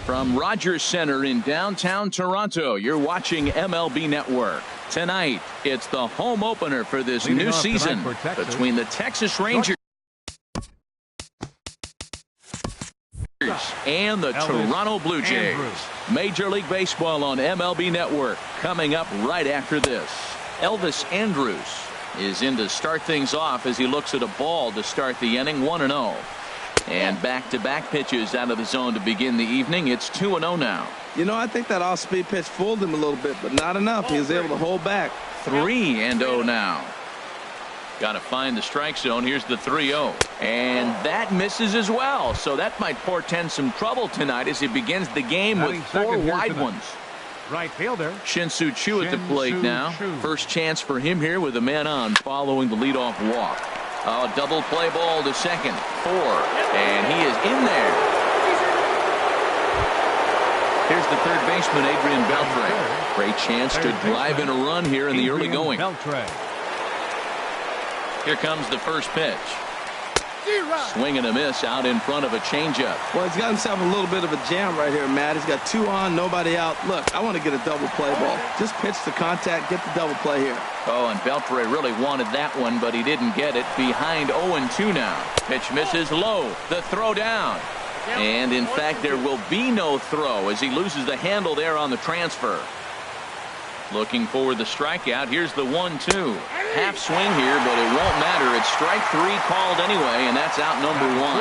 From Rogers Center in downtown Toronto, you're watching MLB Network. Tonight, it's the home opener for this new season between the Texas Rangers and the Toronto Blue Jays. Major League Baseball on MLB Network coming up right after this. Elvis Andrus is in to start things off as he looks at a ball to start the inning. 1-0. And back-to-back pitches out of the zone to begin the evening. It's 2-0 now. You know, I think that off-speed pitch fooled him a little bit, but not enough. He was able to hold back. 3-0 now. Got to find the strike zone. Here's the 3-0. And that misses as well. So that might portend some trouble tonight as he begins the game with 4 wide ones. Right fielder Shin-Soo Choo at the plate now. First chance for him here with a man on following the leadoff walk. A double play ball to second. 4. And he is in there. Here's the third baseman, Adrian Beltre. Great chance to drive in a run here in the early going. Here comes the first pitch. Swing and a miss out in front of a changeup. Well, he's got himself a little bit of a jam right here, Matt. He's got 2 on, nobody out. Look, I want to get a double play ball. Just pitch the contact, get the double play here. Oh, and Beltre really wanted that one, but he didn't get it. Behind 0-2 now. Pitch misses low. The throw down. And, in fact, there will be no throw as he loses the handle there on the transfer. Looking for the strikeout. Here's the 1-2. Half swing here, but it won't matter. It's strike 3 called anyway, and that's out number 1.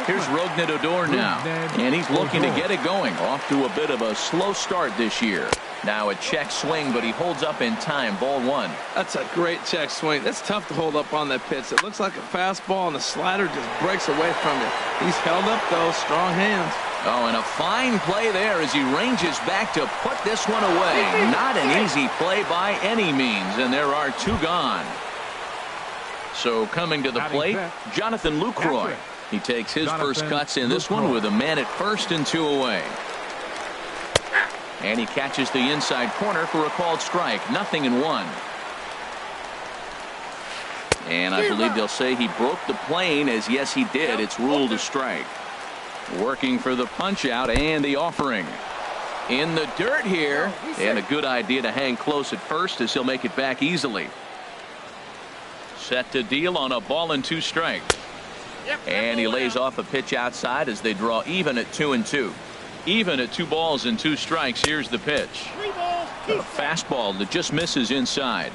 Here's Rougned Odor now, and he's looking to get it going. Off to a bit of a slow start this year. Now a check swing, but he holds up in time. Ball 1. That's a great check swing. That's tough to hold up on that pitch. It looks like a fastball, and the slider just breaks away from you. He's held up, though. Strong hands. Oh, and a fine play there as he ranges back to put this one away. Not an easy play by any means, and there are 2 gone. So coming to the plate, Jonathan Lucroy. He takes his first cuts in this one with a man at first and 2 away. And he catches the inside corner for a called strike. 0-1. And I believe they'll say he broke the plane, as yes he did. It's ruled a strike. Working for the punch out and the offering. In the dirt here, and a good idea to hang close at first as he'll make it back easily. Set to deal on a ball and 2 strikes. And he lays off a pitch outside as they draw even at 2-2. Even at 2 balls and 2 strikes. Here's the pitch. A fastball that just misses inside.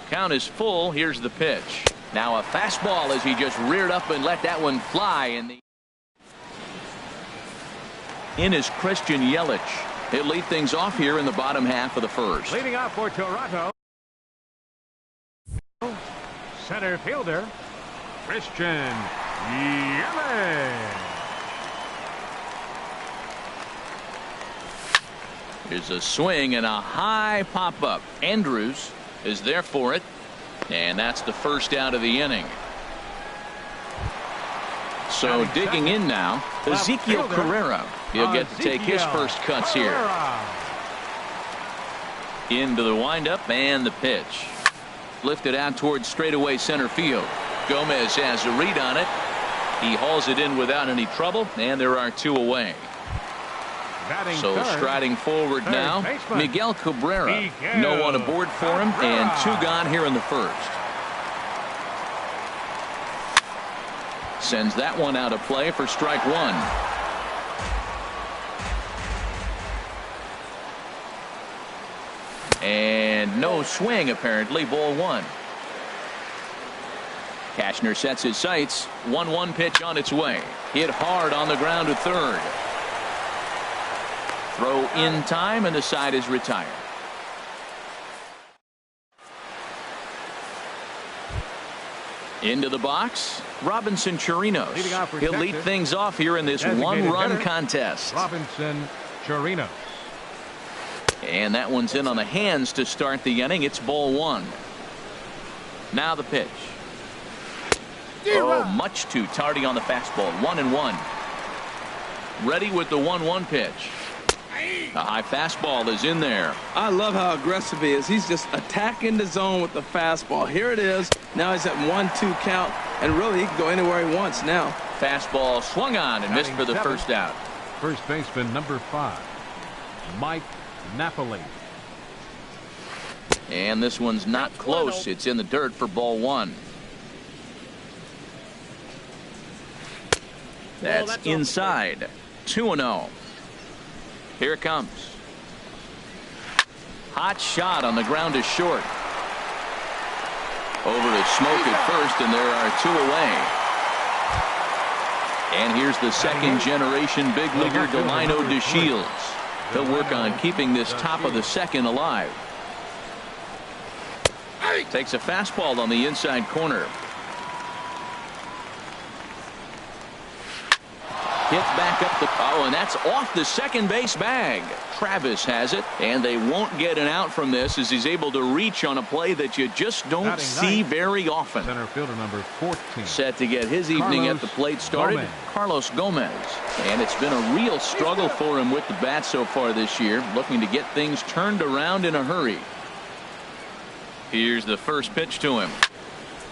Count is full. Here's the pitch. Now a fastball as he just reared up and let that one fly in is Christian Yelich. He'll lead things off here in the bottom half of the first. Leading off for Toronto, center fielder Christian Yelich. Here's a swing and a high pop-up. Andrus is there for it, and that's the first out of the inning. So digging in now, Ezekiel Carrera. He'll get to take his first cuts here. Into the windup and the pitch. Lifted out towards straightaway center field. Gomez has a read on it. He hauls it in without any trouble, and there are 2 away. So striding forward now, Miguel Cabrera. No one aboard for him, and 2 gone here in the first. Sends that one out of play for strike 1. And no swing apparently. Ball 1. Cashner sets his sights. 1-1 pitch on its way. Hit hard on the ground to third. Throw in time, and the side is retired. Into the box, Robinson Chirinos. He'll lead things off here in this 1-run contest. Robinson Chirinos. And that one's in on the hands to start the inning. It's ball 1. Now the pitch. Oh, much too tardy on the fastball. 1-1. Ready with the 1-1 pitch. A high fastball is in there. I love how aggressive he is. He's just attacking the zone with the fastball. Here it is. Now he's at 1-2 count, and really he can go anywhere he wants now. Fastball swung on and missed for the first out. First baseman number 5, Mike Napoli. And this one's not close. It's in the dirt for ball 1. That's inside. 2-0. Here it comes. Hot shot on the ground is short. Over to Smoke at first, and there are 2 away. And here's the second generation big leaguer Delino DeShields. He'll work on keeping this top of the second alive. Takes a fastball on the inside corner. Hit back up the and that's off the second base bag. Travis has it, and they won't get an out from this as he's able to reach on a play that you just don't see very often. Center fielder number 14. Set to get his evening at the plate started, Carlos Gomez. And it's been a real struggle for him with the bat so far this year, looking to get things turned around in a hurry. Here's the first pitch to him.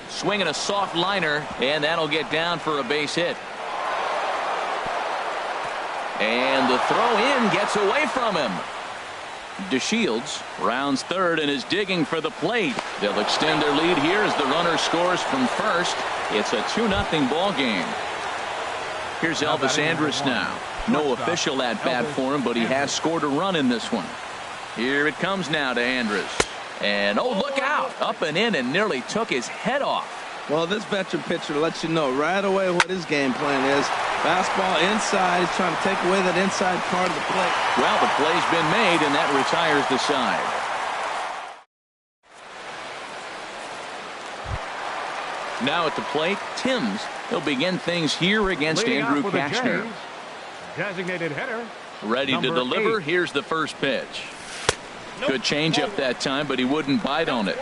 Swinging a soft liner, and that'll get down for a base hit. And the throw in gets away from him. DeShields rounds third and is digging for the plate. They'll extend their lead here as the runner scores from first. It's a 2-0 ball game. Here's Elvis Andrus now. No official at bat for him, but he has scored a run in this one. Here it comes now to Andrus. And oh, look out! Up and in and nearly took his head off. Well, this veteran pitcher lets you know right away what his game plan is. Fastball inside. He's trying to take away that inside part of the plate. Well, the play's been made, and that retires the side. Now at the plate, Timms. He'll begin things here against Andrew Kashner. Designated hitter. Ready to deliver. Here's the first pitch. Good changeup that time, but he wouldn't bite on it.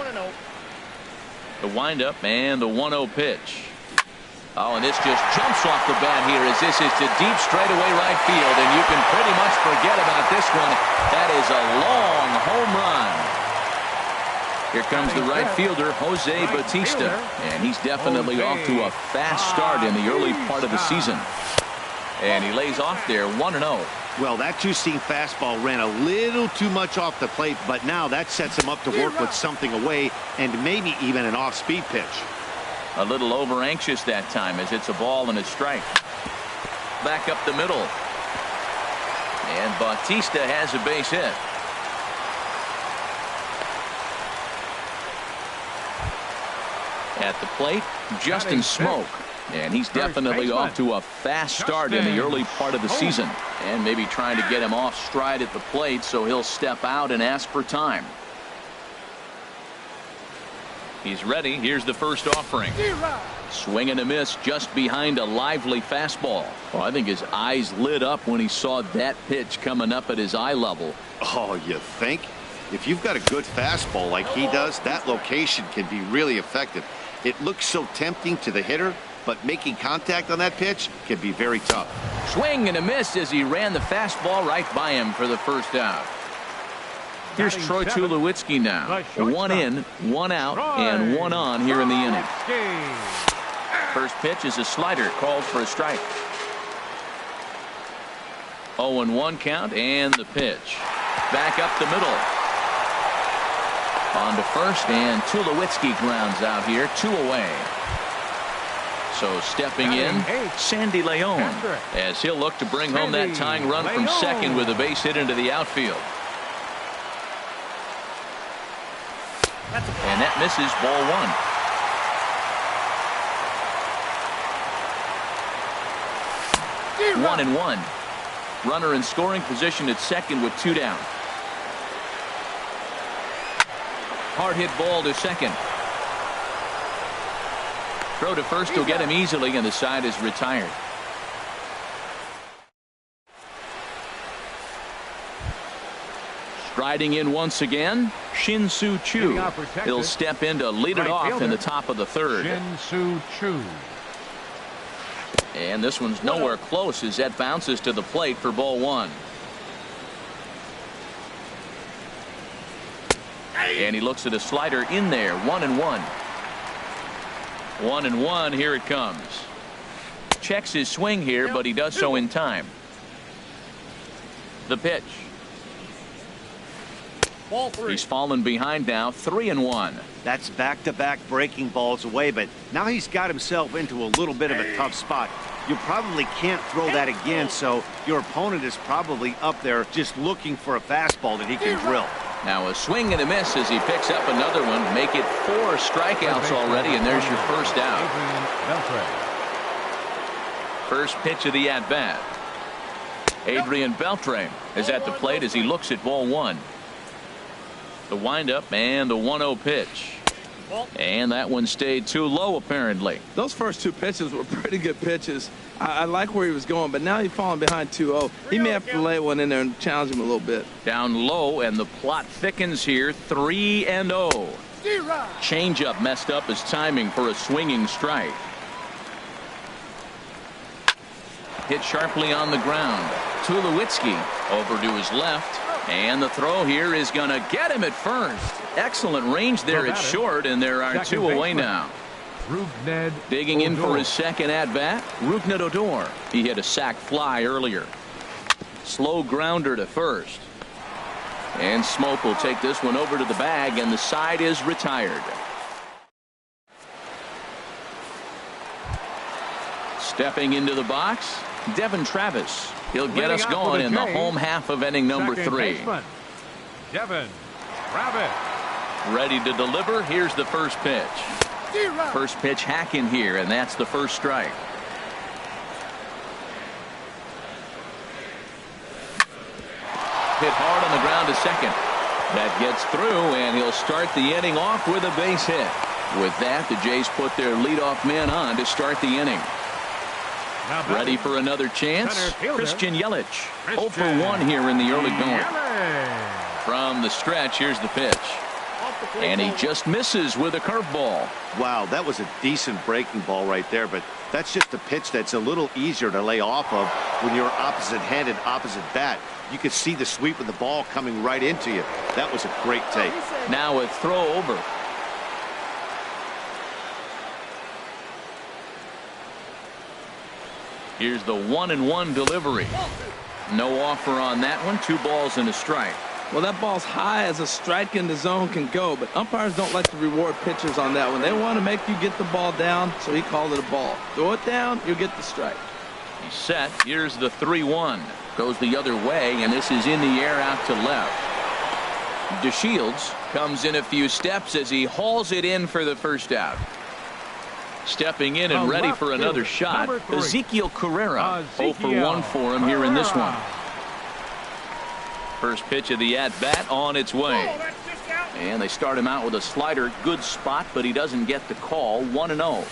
The windup and the 1-0 pitch. Oh, and this just jumps off the bat here as this is to deep straightaway right field, and you can pretty much forget about this one. That is a long home run. Here comes the right fielder, Jose Bautista, and he's definitely off to a fast start in the early part of the season. And he lays off there 1-0. Well, that two-seam fastball ran a little too much off the plate, but now that sets him up to work with something away and maybe even an off-speed pitch. A little over-anxious that time as it's a ball and a strike. Back up the middle. And Bautista has a base hit. At the plate, Justin Smoak. And he's definitely off to a fast start in the early part of the season. And maybe trying to get him off stride at the plate, so he'll step out and ask for time. He's ready. Here's the first offering. Swing and a miss just behind a lively fastball. Well, I think his eyes lit up when he saw that pitch coming up at his eye level. Oh, you think? If you've got a good fastball like he does, that location can be really effective. It looks so tempting to the hitter, but making contact on that pitch can be very tough. Swing and a miss as he ran the fastball right by him for the first out. Here's Troy Tulowitzki now. 1 in, 1 out, and 1 on here in the inning. First pitch is a slider called for a strike. 0-1 count, and the pitch. Back up the middle. On to first, and Tulowitzki grounds out here, 2 away. So stepping in, Sandy Leon, as he'll look to bring home that tying run from second with a base hit into the outfield. And that misses, ball 1. 1-1. Runner in scoring position at second with 2 down. Hard hit ball to second. Throw to first will get him easily, and the side is retired. Striding in once again, Shin-Soo Choo. He'll step in to lead it off in the top of the third. Shin-Soo Choo. And this one's nowhere close as that bounces to the plate for ball 1. And he looks at a slider in there. 1-1. 1-1. Here it comes. Checks his swing here, but he does so in time. The pitch. Ball 3. He's fallen behind now, 3-1. That's back-to-back breaking balls away, but now he's got himself into a little bit of a tough spot. You probably can't throw that again, so your opponent is probably up there just looking for a fastball that he can drill. Now a swing and a miss as he picks up another one. Make it 4 strikeouts already, and there's your first out. First pitch of the at-bat. Adrian Beltre is at the plate as he looks at ball 1. The windup and the 1-0 pitch. And that one stayed too low, apparently. Those first 2 pitches were pretty good pitches. I like where he was going, but now he's falling behind 2-0. He may have to lay one in there and challenge him a little bit. Down low, and the plot thickens here, 3-0. Changeup messed up his timing for a swinging strike. Hit sharply on the ground. Tulowitzki over to his left. And the throw here is going to get him at first. Excellent range there at short, and there are 2 away now. Digging in for his second at-bat, Rougned Odor. He hit a sac fly earlier. Slow grounder to first. And Smoke will take this one over to the bag, and the side is retired. Stepping into the box, Devin Travis. He'll get us going in the home half of inning number 3. Devin Travis. Ready to deliver. Here's the first pitch. First pitch hacking here, and that's the first strike. Hit hard on the ground to second. That gets through, and he'll start the inning off with a base hit. With that, the Jays put their leadoff man on to start the inning. Ready for another chance? Christian Yelich. 0 for 1 here in the early going. From the stretch, here's the pitch. And he just misses with a curveball. Wow, that was a decent breaking ball right there, but that's just a pitch that's a little easier to lay off of when you're opposite-handed, opposite bat. You could see the sweep of the ball coming right into you. That was a great take. Now a throw over. Here's the 1-1 delivery. No offer on that one. 2 balls and a strike. Well, that ball's high as a strike in the zone can go, but umpires don't like to reward pitchers on that one. They want to make you get the ball down, so he called it a ball. Throw it down, you'll get the strike. He's set. Here's the 3-1. Goes the other way, and this is in the air out to left. DeShields comes in a few steps as he hauls it in for the first out. Stepping in and ready for another shot, Ezekiel Carrera. 0 for 1 for him here in this one. First pitch of the at-bat on its way. And they start him out with a slider. Good spot, but he doesn't get the call. 1-0.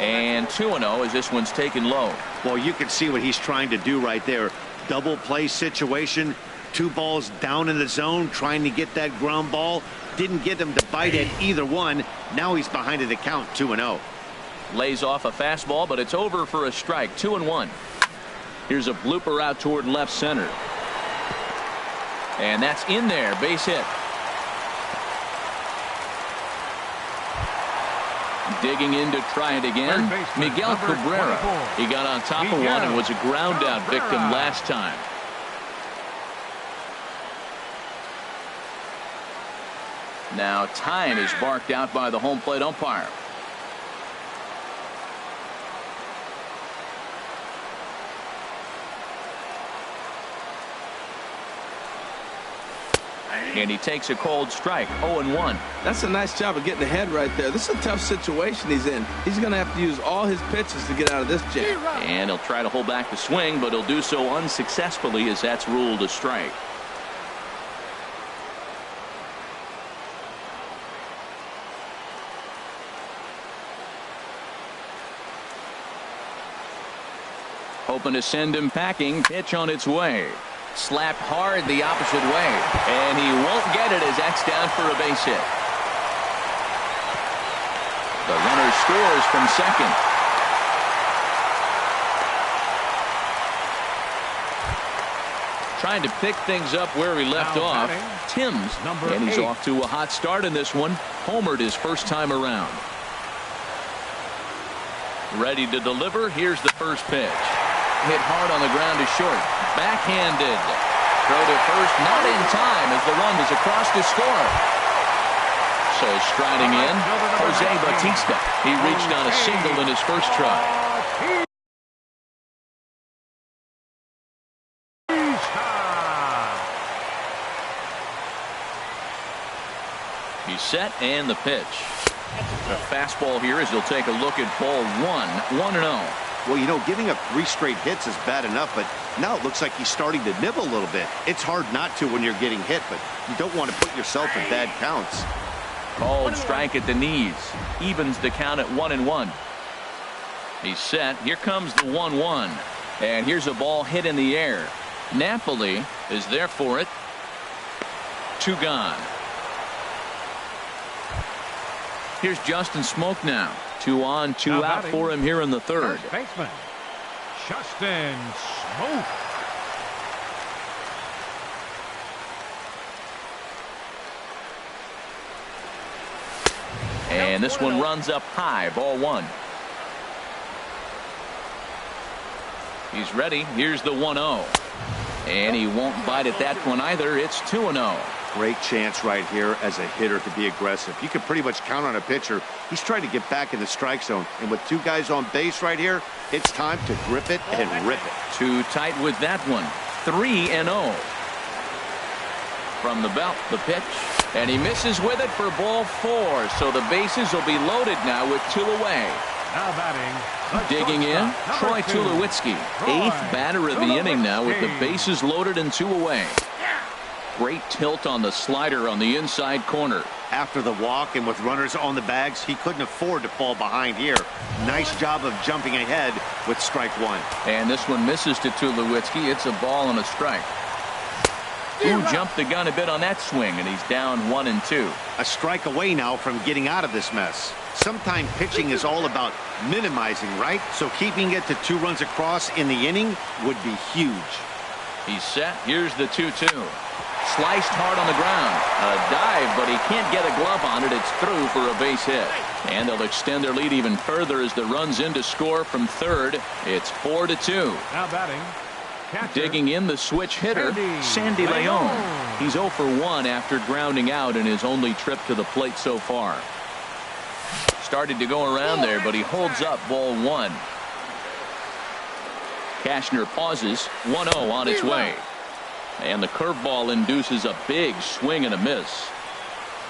And 2-0 as this one's taken low. Well, you can see what he's trying to do right there. Double play situation. 2 balls down in the zone, trying to get that ground ball. Didn't get him to bite at either one. Now he's behind in the count, 2-0. Lays off a fastball, but it's over for a strike. 2-1. Here's a blooper out toward left center. And that's in there. Base hit. Digging in to try it again. Miguel Cabrera. He got on top of one and was a ground out victim last time. Now time is barked out by the home plate umpire. And he takes a cold strike. 0-1. That's a nice job of getting ahead right there. This is a tough situation he's in. He's going to have to use all his pitches to get out of this jam. And he'll try to hold back the swing, but he'll do so unsuccessfully as that's ruled a strike. Hoping to send him packing. Pitch on its way. Slapped hard the opposite way, and he won't get it as that's down for a base hit. The runner scores from second. Trying to pick things up where he left off. Timms, and he's off to a hot start in this one. Homered his first time around. Ready to deliver. Here's the first pitch. Hit hard on the ground to short. Backhanded. Throw to first, not in time as the run is across to score. So striding in, Jose Bautista. He reached on a single in his first try. He's set and the pitch. The fastball here as he'll take a look at ball 1-0. Well, you know, giving up 3 straight hits is bad enough, but now it looks like he's starting to nibble a little bit. It's hard not to when you're getting hit, but you don't want to put yourself in bad counts. Called strike at the knees. Evens the count at 1-1. He's set. Here comes the 1-1. And here's a ball hit in the air. Napoli is there for it. 2 gone. Here's Justin Smoke now. 2 on, 2 out for him here in the third. First baseman, Justin Smoke. And this one runs up high. Ball 1. He's ready. Here's the 1-0. And he won't bite at that one either. It's 2-0. Great chance right here as a hitter to be aggressive. You can pretty much count on a pitcher. He's trying to get back in the strike zone. And with 2 guys on base right here, it's time to grip it and rip it. Too tight with that one. 3-0. From the belt, the pitch. And he misses with it for ball 4. So the bases will be loaded now with 2 away. Now batting. Digging in, Troy Tulowitzki. 8th batter of the inning now with the bases loaded and 2 away. Great tilt on the slider on the inside corner. After the walk and with runners on the bags, he couldn't afford to fall behind here. Nice job of jumping ahead with strike 1. And this one misses to Tulowitzki. It's a ball and a strike. Who jumped the gun a bit on that swing, and he's down 1-2. A strike away now from getting out of this mess. Sometimes pitching is all about minimizing, right? So keeping it to 2 runs across in the inning would be huge. He's set. Here's the 2-2. Sliced hard on the ground. A dive, but he can't get a glove on it. It's through for a base hit. And they'll extend their lead even further as the run's in to score from third. It's 4-2. Now batting. Catcher. Digging in the switch hitter, Sandy Leon. He's 0 for 1 after grounding out in his only trip to the plate so far. Started to go around there, but he holds up ball 1. Cashner pauses. 1-0 on its way. And the curveball induces a big swing and a miss.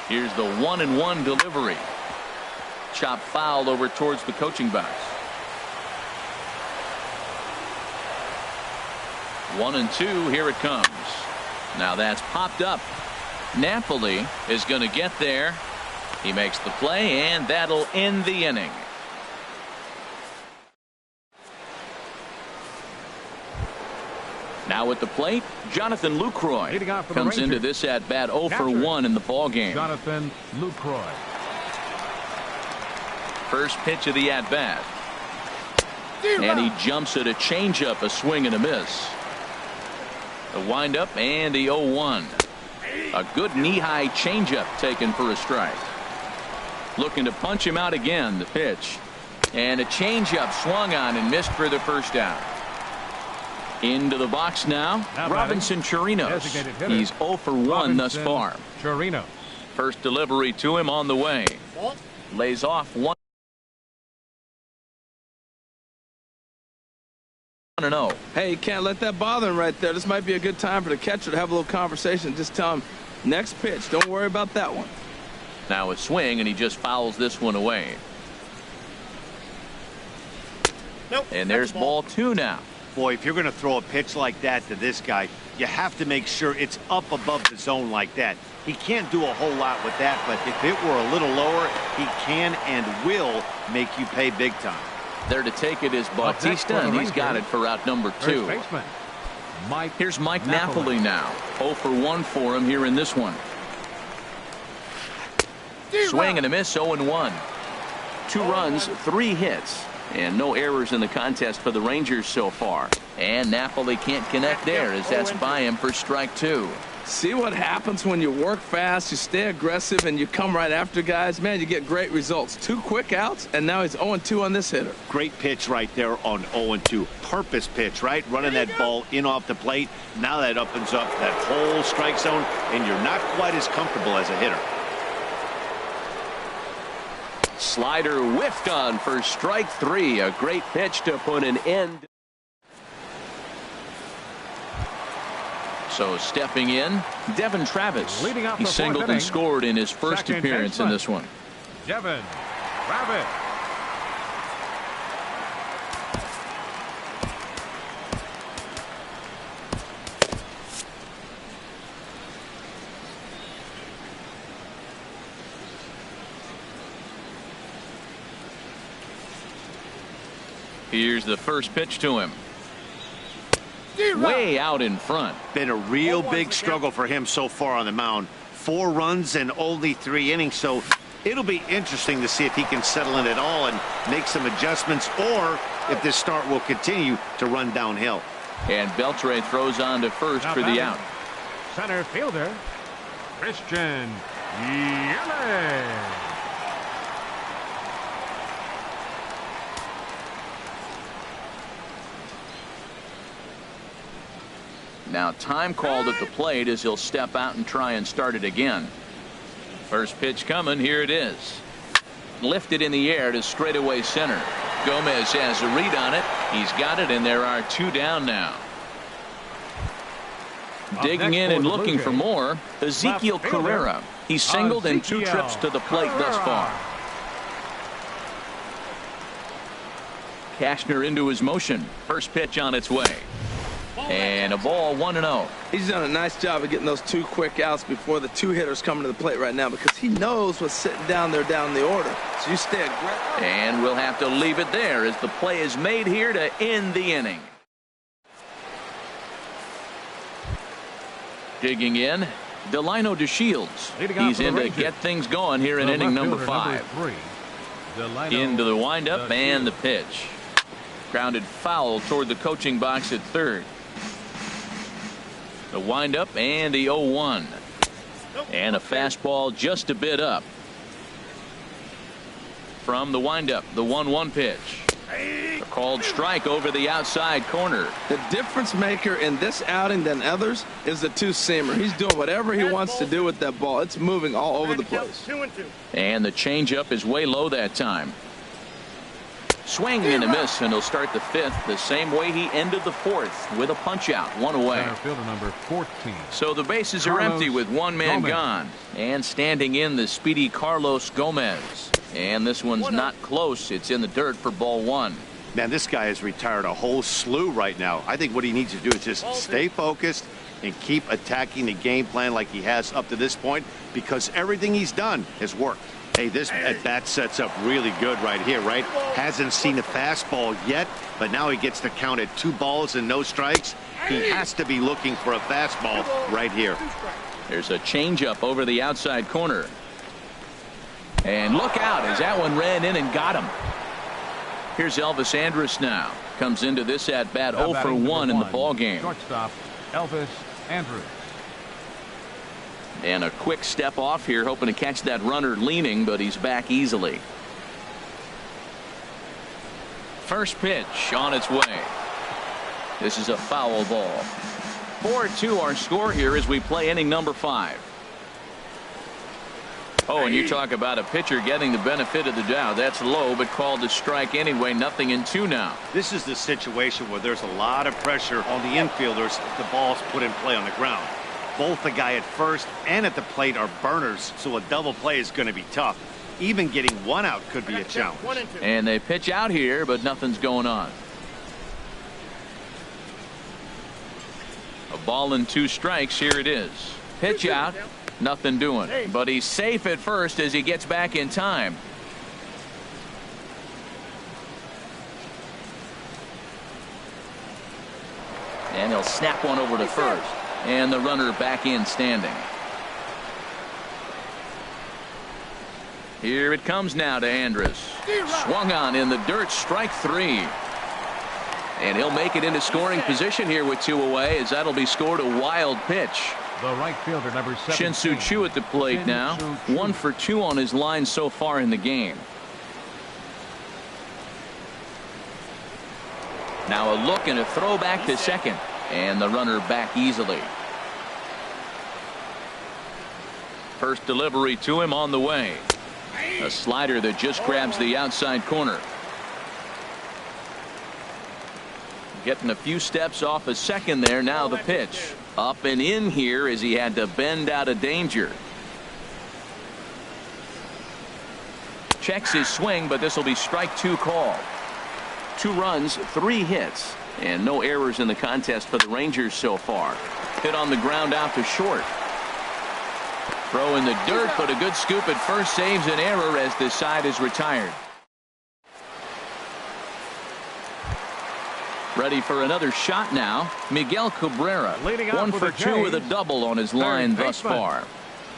Here's the 1-1 delivery. Chop foul over towards the coaching box. 1-2. Here it comes. Now that's popped up. Napoli is going to get there. He makes the play, and that'll end the inning. Now at the plate, Jonathan Lucroy comes into this at bat 0 for 1 in the ball game. Jonathan Lucroy. First pitch of the at bat. And he jumps at a changeup, a swing and a miss. The windup and the 0-1. A good knee-high changeup taken for a strike. Looking to punch him out again. The pitch. And a changeup swung on and missed for the first out. Into the box now Robinson Chirinos. He's 0 for 1 thus far. Chirinos. First delivery to him on the way. Lays off 1-0. Hey, you can't let that bother him right there. This might be a good time for the catcher to have a little conversation. Just tell him, next pitch, don't worry about that one. Now a swing, and he just fouls this one away. Nope, and there's ball 2 now. Boy, if you're going to throw a pitch like that to this guy, you have to make sure it's up above the zone like that. He can't do a whole lot with that, but if it were a little lower, he can and will make you pay big time. There to take it is Bautista, and he's got it for out number 2. Here's Mike Napoli now. 0 for 1 for him here in this one. Swing and a miss, 0-1. 2 runs, 3 hits, and no errors in the contest for the Rangers so far. And Napoli can't connect there as that's by him for strike 2. See what happens when you work fast, you stay aggressive, and you come right after guys? Man, you get great results. 2 quick outs, and now he's 0-2 on this hitter. Great pitch right there on 0-2. Purpose pitch, right? Running that ball in off the plate. Now that opens up that whole strike zone, and you're not quite as comfortable as a hitter. Slider whiffed on for strike 3. A great pitch to put an end. So stepping in, Devin Travis. Leading off He the fourth singled inning, and scored in his first second appearance in baseman, this one. Devin Travis. Here's the first pitch to him. Way out in front. Been a real big struggle for him so far on the mound. 4 runs in only 3 innings, so it'll be interesting to see if he can settle in at all and make some adjustments, or if this start will continue to run downhill. And Beltre throws on to first Now for the batting, out. Center fielder, Christian Yelich. Now time called at the plate as he'll step out and try and start it again. First pitch coming. Here it is. Lifted in the air to straightaway center. Gomez has a read on it. He's got it, and there are 2 down now. Digging in and looking for more, Ezekiel Carrera. He singled in 2 trips to the plate thus far. Cashner into his motion. First pitch on its way. And a ball, 1-0. He's done a nice job of getting those 2 quick outs before the 2 hitters coming to the plate right now, because he knows what's sitting down there down the order. So you stay aggressive. And we'll have to leave it there as the play is made here to end the inning. Digging in, Delino DeShields. He's in to get things going here in inning number 5. Into the windup and the pitch. Grounded foul toward the coaching box at third. The windup and the 0-1. And a fastball just a bit up. From the windup, the 1-1 pitch. A called strike over the outside corner. The difference maker in this outing than others is the 2-seamer. He's doing whatever he wants to do with that ball. It's moving all over the place. And the changeup is way low that time. Swing and a miss, and he'll start the 5th the same way he ended the 4th with a punch out, 1 away. Fielder number 14. So the bases are empty with 1 man gone. And standing in the speedy Carlos Gomez. And this one's not close. It's in the dirt for ball 1. Man, this guy has retired a whole slew right now. I think what he needs to do is just stay focused and keep attacking the game plan like he has up to this point, because everything he's done has worked. Hey, this at-bat sets up really good right here, right? Hasn't seen a fastball yet, but now he gets to count at 2 balls and no strikes. He has to be looking for a fastball right here. There's a changeup over the outside corner. And look out as that one ran in and got him. Here's Elvis Andrus now. Comes into this at-bat 0 for 1 in the ball game. Shortstop Elvis Andrus. And a quick step off here, hoping to catch that runner leaning, but he's back easily. First pitch on its way. This is a foul ball. 4-2 our score here as we play inning number 5. Oh, and you talk about a pitcher getting the benefit of the doubt. That's low, but called to strike anyway. 0-2 now. This is the situation where there's a lot of pressure on the infielders. The ball's put in play on the ground. Both the guy at first and at the plate are burners, so a double play is going to be tough. Even getting 1 out could be a challenge. And they pitch out here, but nothing's going on. A ball and 2 strikes. Here it is. Pitch out. Nothing doing. But he's safe at first as he gets back in time. And he'll snap one over to first. And the runner back in standing. Here it comes now to Andrus. Swung on in the dirt, strike 3. And he'll make it into scoring position here with 2 away, as that'll be scored a wild pitch. The right fielder, number 17. Shin-Soo Choo at the plate now. 1 for 2 on his line so far in the game. Now a look and a throw back to second. And the runner back easily. First delivery to him on the way. A slider that just grabs the outside corner. Getting a few steps off a second there. Now the pitch. Up and in here as he had to bend out of danger. Checks his swing, but this will be strike 2 call. 2 runs, 3 hits, and no errors in the contest for the Rangers so far. Hit on the ground out to short. Throw in the dirt, but a good scoop at first saves an error as this side is retired. Ready for another shot now. Miguel Cabrera, 1 for 2 with a double on his line thus far.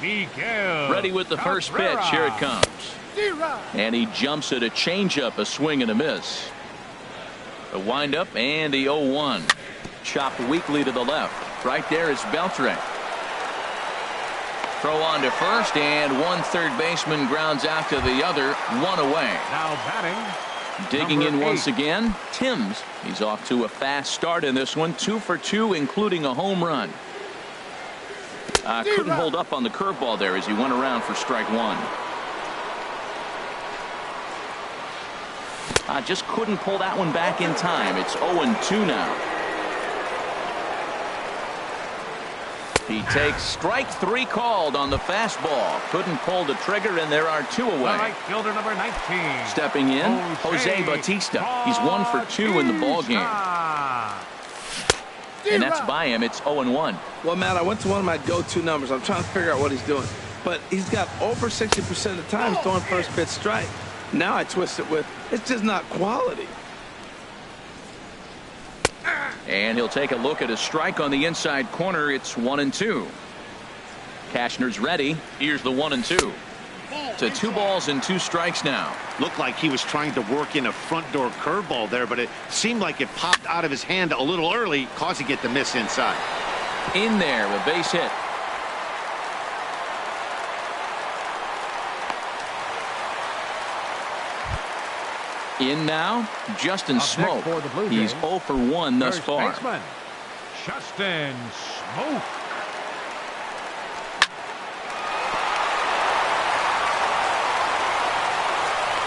Ready with the first pitch. Here it comes. And he jumps at a changeup, a swing and a miss. The windup and the 0-1. Chopped weakly to the left. Right there is Beltre. Throw on to first, and one third baseman grounds out to the other. 1 away. Now batting. Digging in Number 8. once again, Timms. He's off to a fast start in this one. 2 for 2, including a home run. Couldn't hold up on the curveball there as he went around for strike 1. Just couldn't pull that one back in time. It's 0-2 now. He takes strike 3 called on the fastball. Couldn't pull the trigger, and there are 2 away. Right fielder, number 19. Stepping in, Jose Bautista. He's 1 for 2 in the ball game. And that's by him. It's 0-1. Well, Matt, I went to one of my go-to numbers. I'm trying to figure out what he's doing. But he's got over 60% of the time throwing first pitch strike. Now I twist it with, it's just not quality. And he'll take a look at a strike on the inside corner. It's 1-2. Cashner's ready. Here's the 1-2. To 2 balls and 2 strikes now. Looked like he was trying to work in a front door curveball there, but it seemed like it popped out of his hand a little early, causing it to miss inside. In there, a base hit. In now, Justin Smoke. He's 0 for 1 thus far. Baseman, Justin Smoke.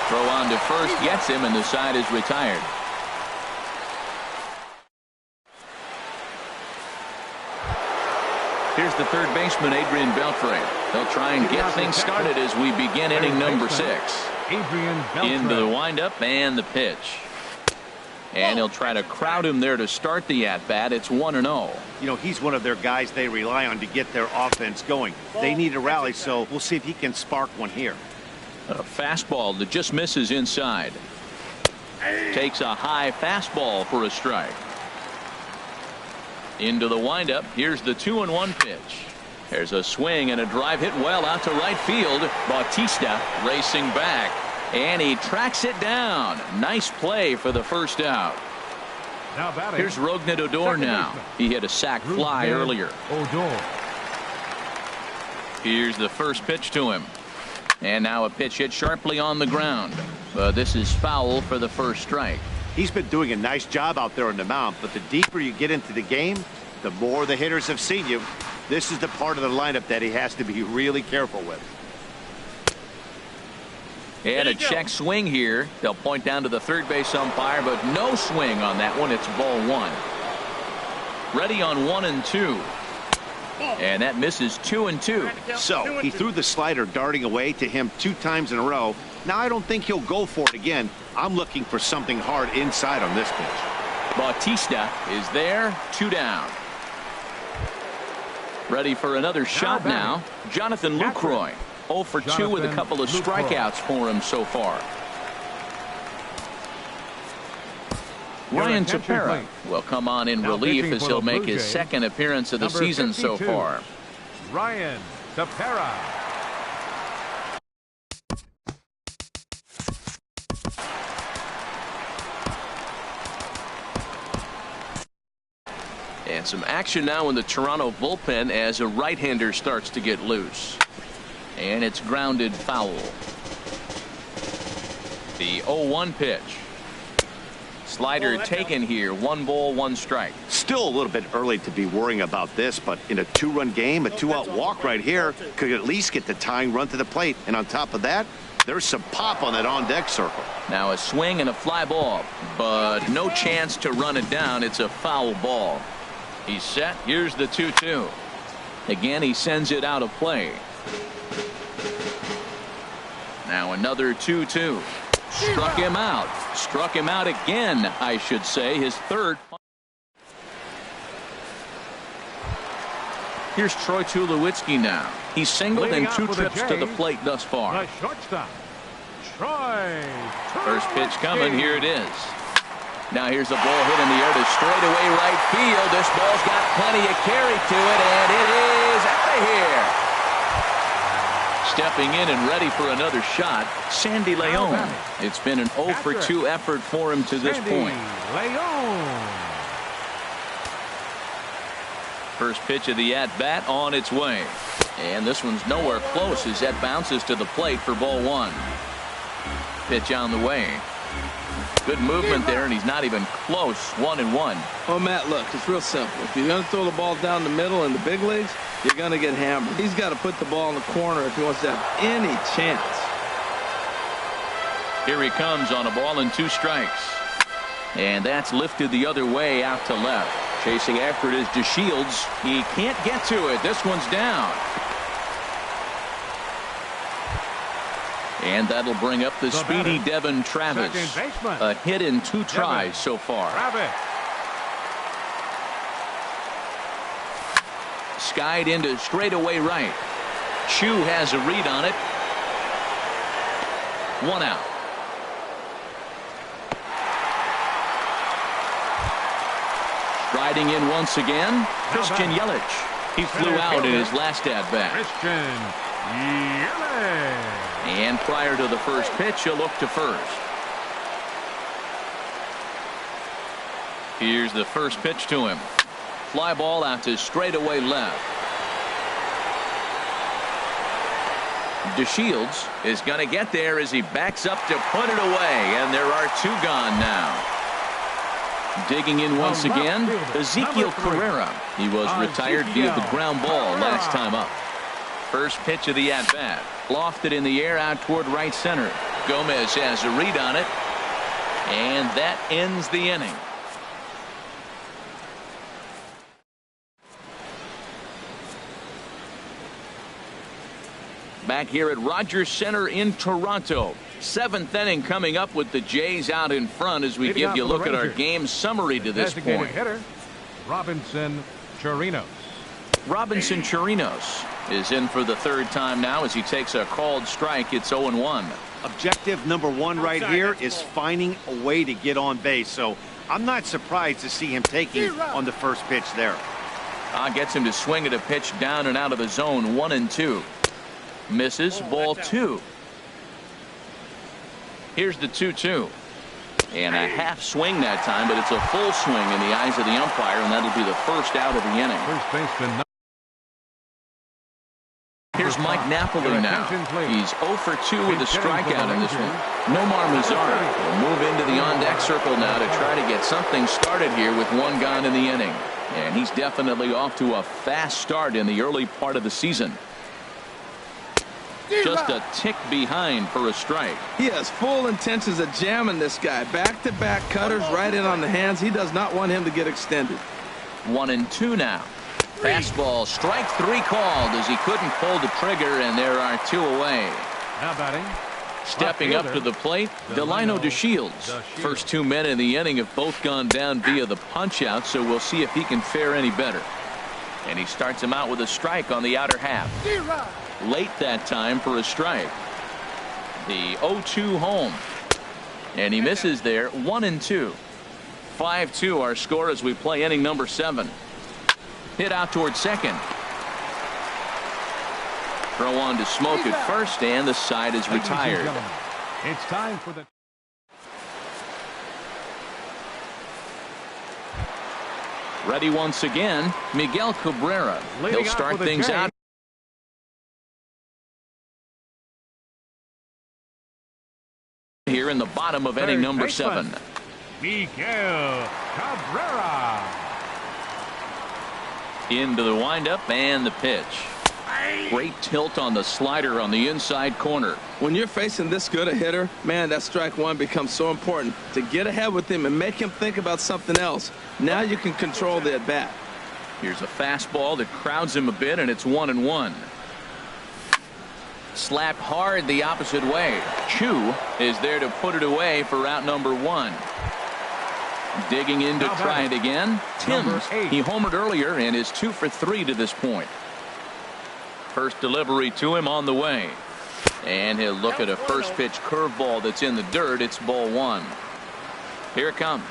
Throw on to first, gets him, and the side is retired. Here's the third baseman, Adrian Beltre. They'll try and get things started as we begin inning number 6. Adrian Beltre. Into the windup and the pitch. And he'll try to crowd him there to start the at-bat. It's 1-0. You know, he's one of their guys they rely on to get their offense going. They need a rally, so we'll see if he can spark one here. A fastball that just misses inside. Takes a high fastball for a strike. Into the windup. Here's the 2-1 pitch. There's a swing and a drive hit well out to right field. Bautista racing back, and he tracks it down. Nice play for the first out. Now batting. Here's Rougned Odor now. He hit a sac fly earlier. Odor. Here's the first pitch to him. And now a pitch hit sharply on the ground. This is foul for the first strike. He's been doing a nice job out there on the mound, but the deeper you get into the game, the more the hitters have seen you. This is the part of the lineup that he has to be really careful with. And a check swing here. They'll point down to the third base umpire, but no swing on that one. It's ball 1. Ready on 1-2. And that misses 2-2. So he threw the slider darting away to him 2 times in a row. Now I don't think he'll go for it again. I'm looking for something hard inside on this pitch. Bautista is there. 2 down. Ready for another shot now. Jonathan Lucroy. 0 for 2 with a couple of strikeouts for him so far. Ryan Tepera will come on in relief as he'll make his second appearance of the season so far. Ryan Tepera. And some action now in the Toronto bullpen as a right-hander starts to get loose. And it's grounded foul. The 0-1 pitch. Slider taken here. 1 ball, 1 strike. Still a little bit early to be worrying about this, but in a 2-run game, a 2-out walk right here could at least get the tying run to the plate. And on top of that, there's some pop on that on-deck circle. Now a swing and a fly ball, but no chance to run it down. It's a foul ball. He's set. Here's the 2-2. Again, he sends it out of play. Now another 2-2. Struck him out. Struck him out again, I should say. His third. Here's Troy Tulowitzki now. He's singled in 2 trips to the plate thus far. The shortstop, Troy. First pitch coming. Here it is. Now here's a ball hit in the air to straightaway right field. This ball's got plenty of carry to it, and it is out of here. Stepping in and ready for another shot, Sandy Leon. It's been an 0 for 2 effort for him to this point. Leon. First pitch of the at-bat on its way. And this one's nowhere close as that bounces to the plate for ball 1. Pitch on the way. Good movement there, and he's not even close. 1-1. Oh, Matt, look, it's real simple. If you're going to throw the ball down the middle in the big leagues, you're going to get hammered. He's got to put the ball in the corner if he wants to have any chance. Here he comes on a ball and 2 strikes. And that's lifted the other way out to left. Chasing after it is DeShields. He can't get to it. This one's down. And that'll bring up the speedy Devin Travis. A hit in 2 tries so far. Skied into straightaway right. Chu has a read on it. 1 out. Striding in once again, Christian Yelich. He flew out in his last at-bat. Christian Yelich. And prior to the first pitch, he'll look to first. Here's the first pitch to him. Fly ball out to straightaway left. DeShields is going to get there as he backs up to put it away, and there are 2 gone now. Digging in once again, Ezekiel Carrera. He was retired via the ground ball last time up. First pitch of the at-bat. Lofted in the air out toward right center. Gomez has a read on it. And that ends the inning. Back here at Rogers Center in Toronto. 7th inning coming up with the Jays out in front as we give you a look at our game summary to this point. Hitter, Robinson Chirinos. Robinson Chirinos is in for the 3rd time now as he takes a called strike. It's 0-1. Objective number 1 right here is finding a way to get on base. So I'm not surprised to see him taking on the first pitch there. Gets him to swing at a pitch down and out of the zone. 1-2. Misses. Ball 2. Here's the 2-2. And a half swing that time, but it's a full swing in the eyes of the umpire, and that'll be the first out of the inning. First baseman. Here's Mike Napoli now. He's 0 for 2 with a strikeout in this one. Nomar Mazara will move into the on-deck circle now to try to get something started here with 1 gone in the inning. And he's definitely off to a fast start in the early part of the season. Just a tick behind for a strike. He has full intentions of jamming this guy. Back-to-back cutters right in on the hands. He does not want him to get extended. 1-2 now. Fastball, strike 3 called as he couldn't pull the trigger, and there are 2 away. Now batting. Stepping up to the plate, Delino DeShields. First 2 men in the inning have both gone down via the punch-out, so we'll see if he can fare any better. And he starts him out with a strike on the outer half. Late that time for a strike. The 0-2 home. And he misses there. 1-2. 5-2 our score as we play inning number 7. Hit out towards second. Throw on to Smoke at first, and the side is retired. It's time for the Ready once again, Miguel Cabrera. He'll start things out here in the bottom of inning number 7. Miguel Cabrera. Into the windup and the pitch. Great tilt on the slider on the inside corner. When you're facing this good a hitter, man, that strike one becomes so important to get ahead with him and make him think about something else. Now you can control the at bat. Here's a fastball that crowds him a bit, and it's 1-1. Slapped hard the opposite way. Chu is there to put it away for out number 1. Digging in to try it again. Timms. He homered earlier and is 2 for 3 to this point. First delivery to him on the way. And he'll look at a first pitch curveball that's in the dirt. It's ball 1. Here it comes.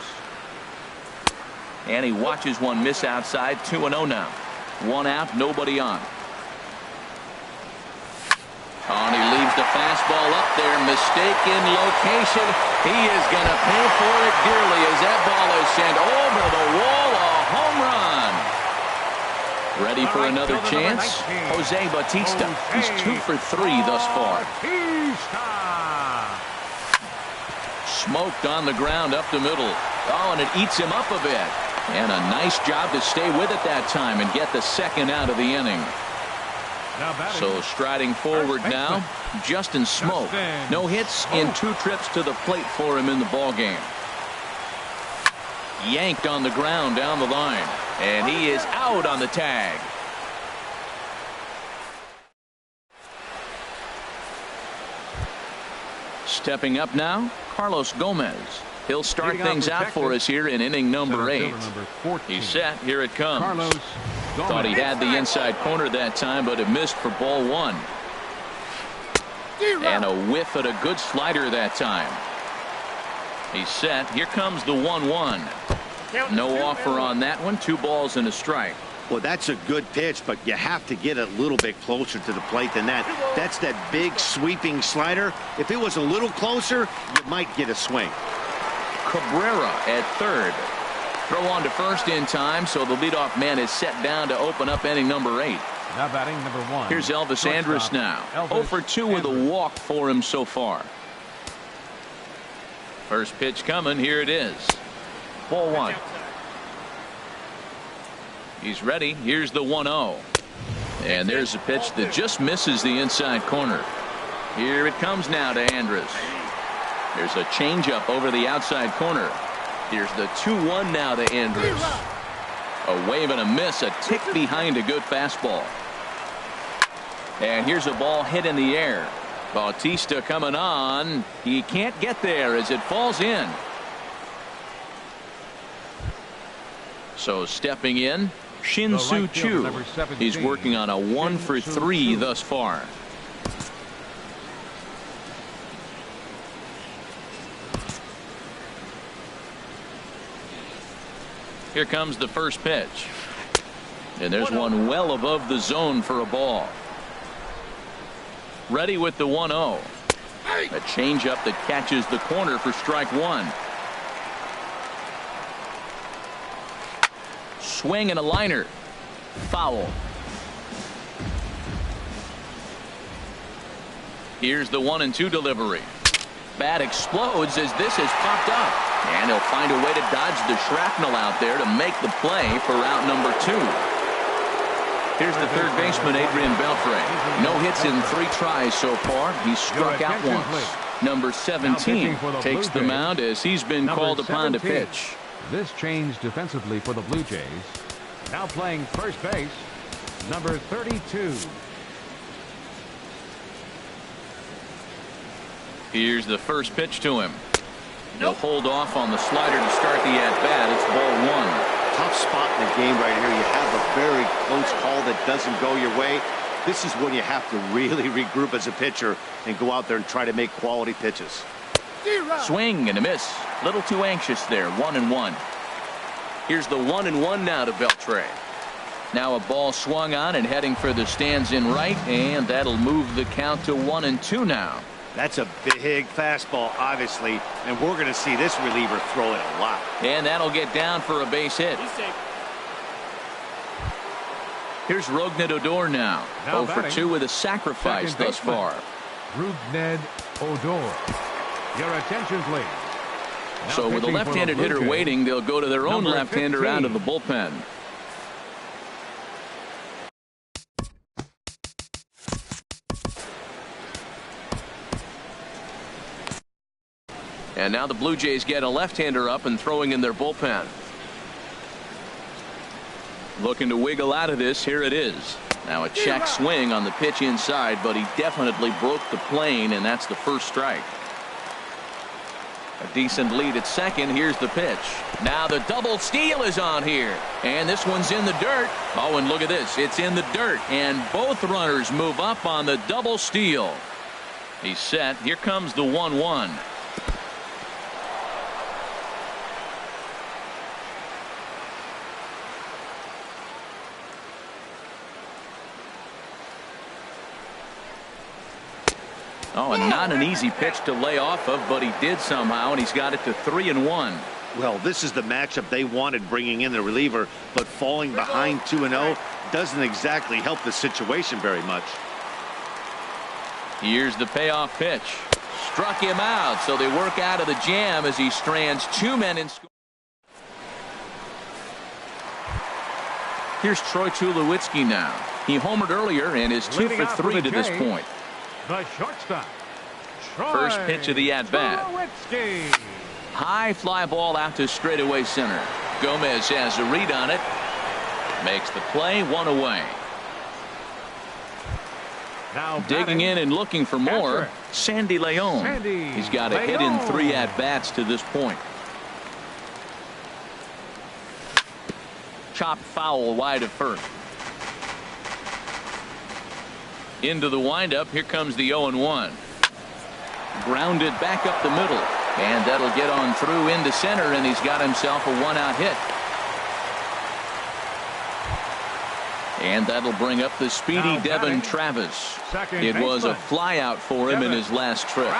And he watches one miss outside. 2-0 now. 1 out, nobody on. Oh, and he leaves the fastball up there. Mistaken location. He is going to pay for it dearly as that ball is sent over the wall. A home run. Ready for another chance? Jose Bautista. He's 2 for 3 thus far. Smoked on the ground up the middle. Oh, and it eats him up a bit. And a nice job to stay with it that time and get the second out of the inning. So striding forward now, Justin Smoke. No hits in 2 trips to the plate for him in the ballgame. Yanked on the ground down the line. And he is out on the tag. Stepping up now, Carlos Gomez. He'll start things out for us here in inning number 8. He's set. Here it comes. Thought he had the inside corner that time, but it missed for ball 1. And a whiff at a good slider that time. He's set. Here comes the 1-1. No offer on that one. 2 balls and a strike. Well, that's a good pitch, but you have to get a little bit closer to the plate than that. That's that big sweeping slider. If it was a little closer, you might get a swing. Cabrera at third. Throw on to first in time, so the leadoff man is set down to open up inning number 8. Now batting number 1. Here's Elvis Andrus now. 0 for 2 with a walk for him so far. First pitch coming. Here it is. Ball 1. He's ready. Here's the 1-0. And there's a pitch that just misses the inside corner. Here it comes now to Andrus. There's a changeup over the outside corner. Here's the 2-1 now to Andrus. A wave and a miss, a tick behind a good fastball. And here's a ball hit in the air. Bautista coming on. He can't get there as it falls in. So stepping in, Shin-Soo Choo. He's working on a 1 for 3 thus far. Here comes the first pitch. And there's one well above the zone for a ball. Ready with the 1-0. A changeup that catches the corner for strike 1. Swing and a liner. Foul. Here's the 1-2 delivery. Bat explodes as this has popped up. And he'll find a way to dodge the shrapnel out there to make the play for out number 2. Here's the third baseman, Adrian Beltre. No hits in 3 tries so far. He's struck out once. Number 17 takes the mound as he's been called upon to pitch. This change defensively for the Blue Jays. Now playing first base, number 32. Here's the first pitch to him. He'll hold off on the slider to start the at-bat. It's ball 1. Tough spot in the game right here. You have a very close call that doesn't go your way. This is when you have to really regroup as a pitcher and go out there and try to make quality pitches. Swing and a miss. Little too anxious there. 1-1. Here's the 1-1 now to Beltre. Now a ball swung on and heading for the stands in right, and that'll move the count to 1-2 now. That's a big fastball, obviously, and we're going to see this reliever throw it a lot. And that'll get down for a base hit. Here's Odor now. 0 for 2 with a sacrifice thus far. Odor. Your attention, please. So with a left-handed hitter waiting, they'll go to their own left-hander out of the bullpen. And now the Blue Jays get a left-hander up and throwing in their bullpen. Looking to wiggle out of this. Here it is. Now a check swing on the pitch inside, but he definitely broke the plane, and that's the first strike. A decent lead at second. Here's the pitch. Now the double steal is on here, and this one's in the dirt. Oh, and look at this. It's in the dirt, and both runners move up on the double steal. He's set. Here comes the 1-1. Oh, and not an easy pitch to lay off of, but he did somehow, and he's got it to 3-1. Well, this is the matchup they wanted, bringing in the reliever, but falling behind 2-0 doesn't exactly help the situation very much. Here's the payoff pitch. Struck him out, so they work out of the jam as he strands 2 men in score. Here's Troy Tulowitzki now. He homered earlier and is 2 for 3 to this point. The shortstop. First pitch of the at-bat. High fly ball out to straightaway center. Gomez has a read on it. Makes the play, 1 away. Now digging in and looking for more. Sandy Leon. He's got a hit in 3 at-bats to this point. Chopped foul wide of first. Into the windup. Here comes the 0-1. Grounded back up the middle, and that'll get on through into center, and he's got himself a 1-out hit. And that'll bring up the speedy Devin Travis. It was a fly out for him in his last trip.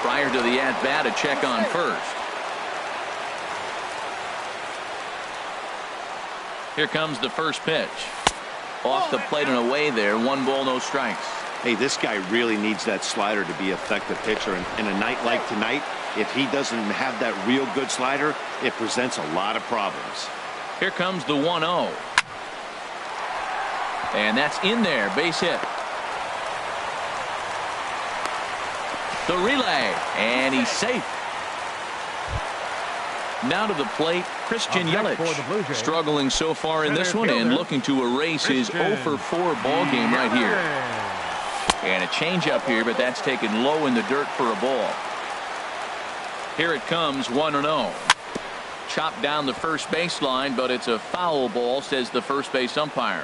Prior to the at-bat, a check on first. Here comes the first pitch. Off the plate and away there. 1 ball, no strikes. Hey, this guy really needs that slider to be an effective pitcher. And in a night like tonight, if he doesn't have that real good slider, it presents a lot of problems. Here comes the 1-0. And that's in there. Base hit. The relay. And he's safe. Now to the plate, Christian Yelich, struggling so far in this one and looking to erase his 0 for 4 ball game right here. And a changeup here, but that's taken low in the dirt for a ball. Here it comes, 1-0. Chopped down the first baseline, but it's a foul ball, says the first base umpire.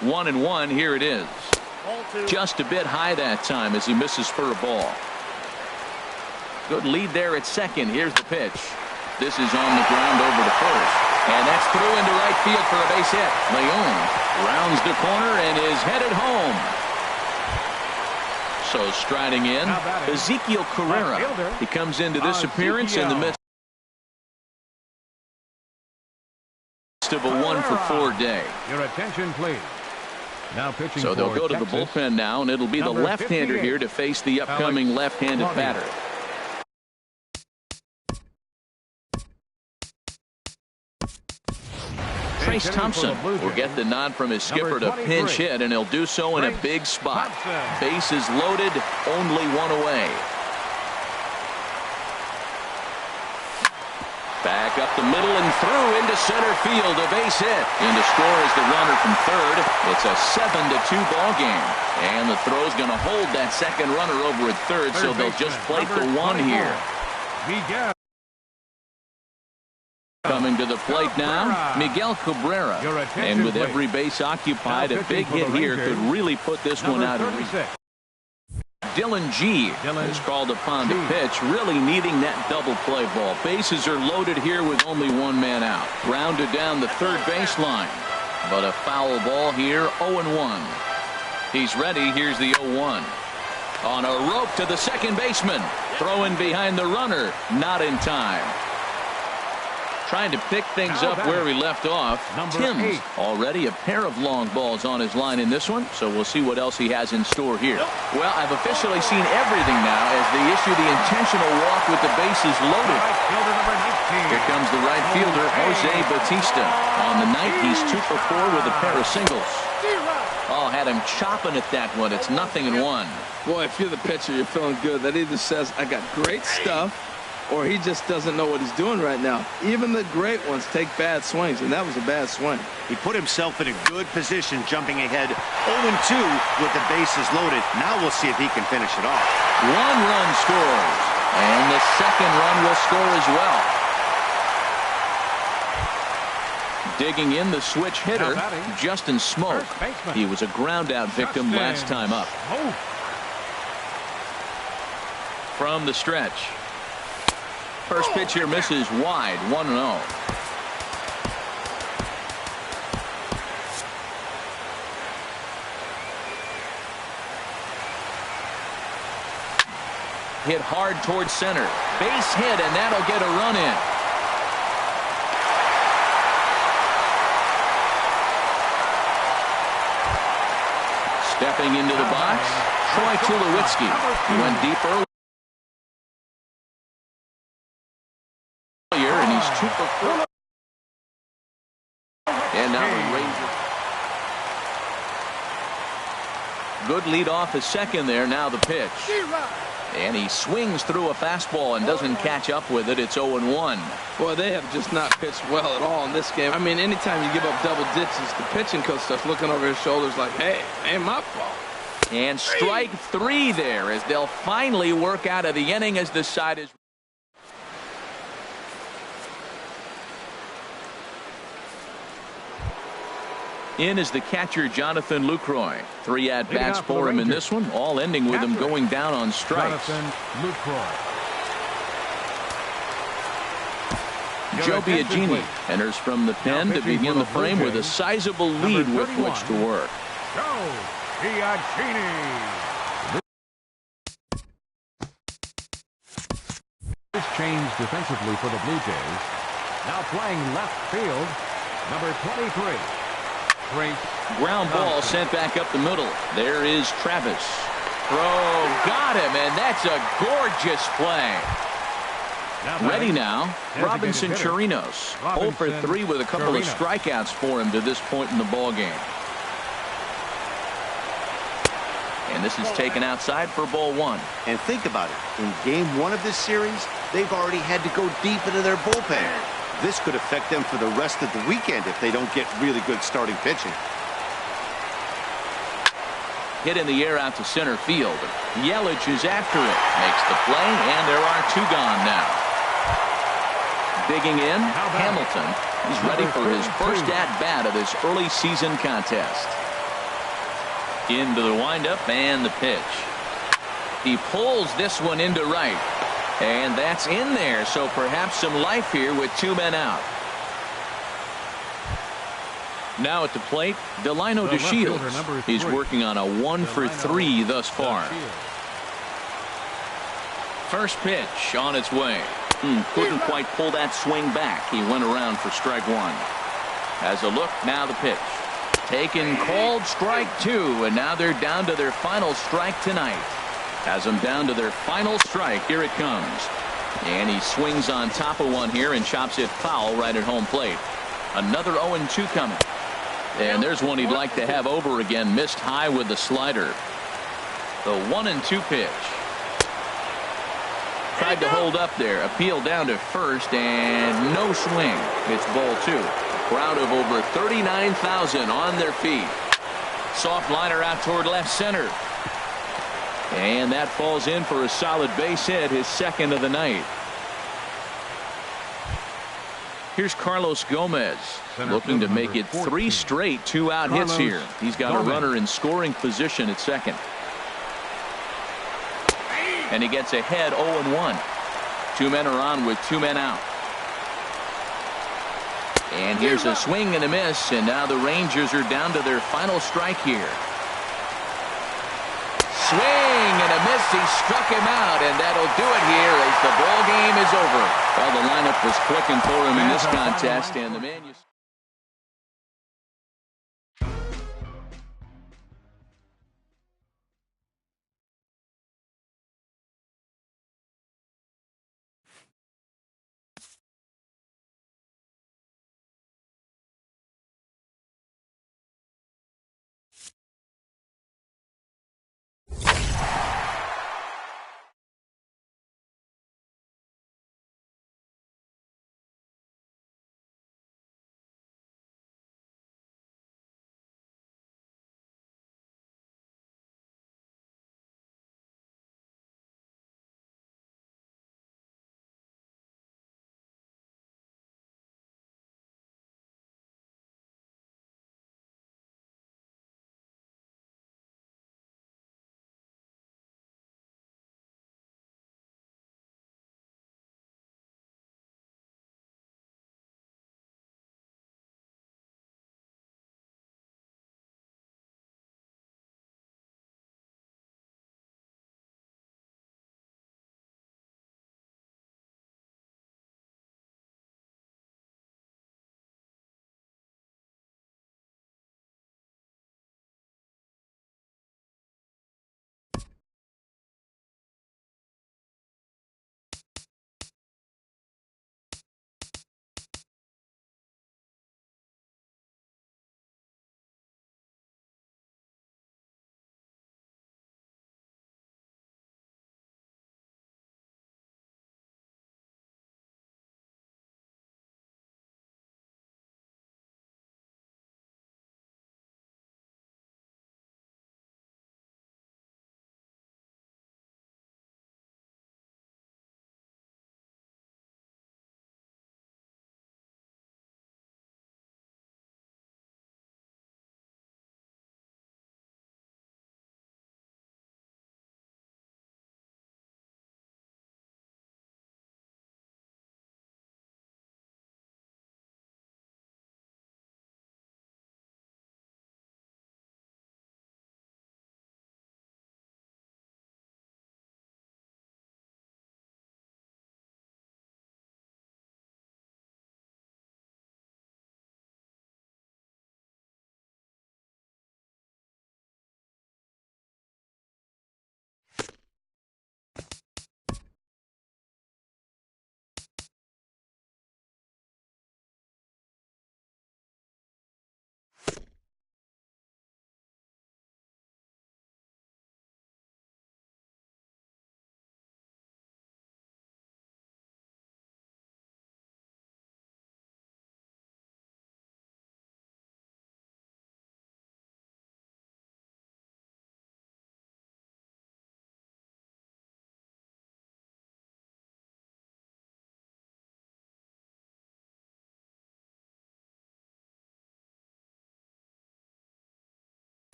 1-1. Here it is. Just a bit high that time as he misses for a ball. Good lead there at second. Here's the pitch. This is on the ground over to first. And that's through into right field for a base hit. Leon rounds the corner and is headed home. So striding in, Ezekiel Carrera. He comes into this appearance in the midst of a 1 for 4 day. Your attention, please. Now pitching. So they'll go to the bullpen now, and it'll be the left-hander here to face the upcoming left-handed batter. Trace Thompson will get the nod from his skipper to pinch hit, and he'll do so in a big spot. Bases loaded, only 1 away. Back up the middle and through into center field. A base hit. In to score is the runner from third. It's a 7-2 ball game. And the throw's going to hold that second runner over at third, so they'll just plate the 1 here. Coming to the plate now, Miguel Cabrera. And with every base occupied, a big hit here could really put this one out of reach. Dylan G is called upon to pitch, really needing that double play ball. Bases are loaded here with only 1 man out. Rounded down the third baseline. But a foul ball here, 0-1. He's ready. Here's the 0-1. On a rope to the second baseman. Throwing behind the runner. Not in time. Trying to pick things up where we left off. Tim's already a pair of long balls on his line in this one, so we'll see what else he has in store here. Well, I've officially seen everything now as they issue the intentional walk with the bases loaded. Here comes the right fielder, Jose Bautista. On the night, he's 2 for 4 with a pair of singles. Oh, had him chopping at that one. It's 0-1. Boy, if you're the pitcher, you're feeling good. That either says, I got great stuff, or he just doesn't know what he's doing right now. Even the great ones take bad swings, and that was a bad swing. He put himself in a good position, jumping ahead 0-2 with the bases loaded. Now we'll see if he can finish it off. 1 run scores, and the second run will score as well. Digging in the switch hitter, Justin Smoke. He was a ground-out victim last time up. From the stretch. First pitch here misses wide, 1-0. Hit hard towards center. Base hit, and that'll get a run in. Stepping into the box, Troy Tulowitzki. He went deep early. And he's 2 for 4. And now the Rangers. Good lead off his second there. Now the pitch. And he swings through a fastball and doesn't catch up with it. It's 0-1. Boy, they have just not pitched well at all in this game. I mean, anytime you give up double digits, the pitching coach starts looking over his shoulders like, hey, ain't my fault. And strike 3 there as they'll finally work out of the inning as the side is. In is the catcher, Jonathan Lucroy. 3 at-bats for him in this one, all ending with him going down on strikes. Joe Biagini enters from the pen to begin the frame with a sizable lead with which to work. Joe Biagini. This change defensively for the Blue Jays. Now playing left field, number 23. Ground ball sent back up the middle. There is Travis. Throw, got him, and that's a gorgeous play. Ready now, Robinson Chirinos. 0 for 3 with a couple of strikeouts for him to this point in the ball game. And this is taken outside for ball 1. And think about it. In game 1 of this series, they've already had to go deep into their bullpen. This could affect them for the rest of the weekend if they don't get really good starting pitching. Hit in the air out to center field. Yelich is after it. Makes the play, and there are 2 gone now. Digging in, Hamilton. He's ready for his first at-bat of this early season contest. Into the windup and the pitch. He pulls this one into right. And that's in there, so perhaps some life here with 2 men out. Now at the plate, Delino DeShields. He's working on a 1 for 3 thus far. First pitch on its way. Couldn't quite pull that swing back. He went around for strike 1. As a look, now the pitch. Taken, called strike 2, and now they're down to their final strike tonight. Has them down to their final strike. Here it comes. And he swings on top of one here and chops it foul right at home plate. Another 0-2 coming. And there's one he'd like to have over again. Missed high with the slider. The 1-2 pitch. Tried to hold up there. Appeal down to first and no swing. It's ball 2. A crowd of over 39,000 on their feet. Soft liner out toward left center. And that falls in for a solid base hit, his second of the night. Here's Carlos Gomez looking to make it 3 straight 2-out hits here. He's got a runner in scoring position at second. And he gets ahead 0-1. 2 men are on with 2 men out. And here's a swing and a miss, and now the Rangers are down to their final strike here. swing and a miss. He struck him out, and that'll do it here as the ball game is over. Well, the lineup was clicking for him in this contest, and the man you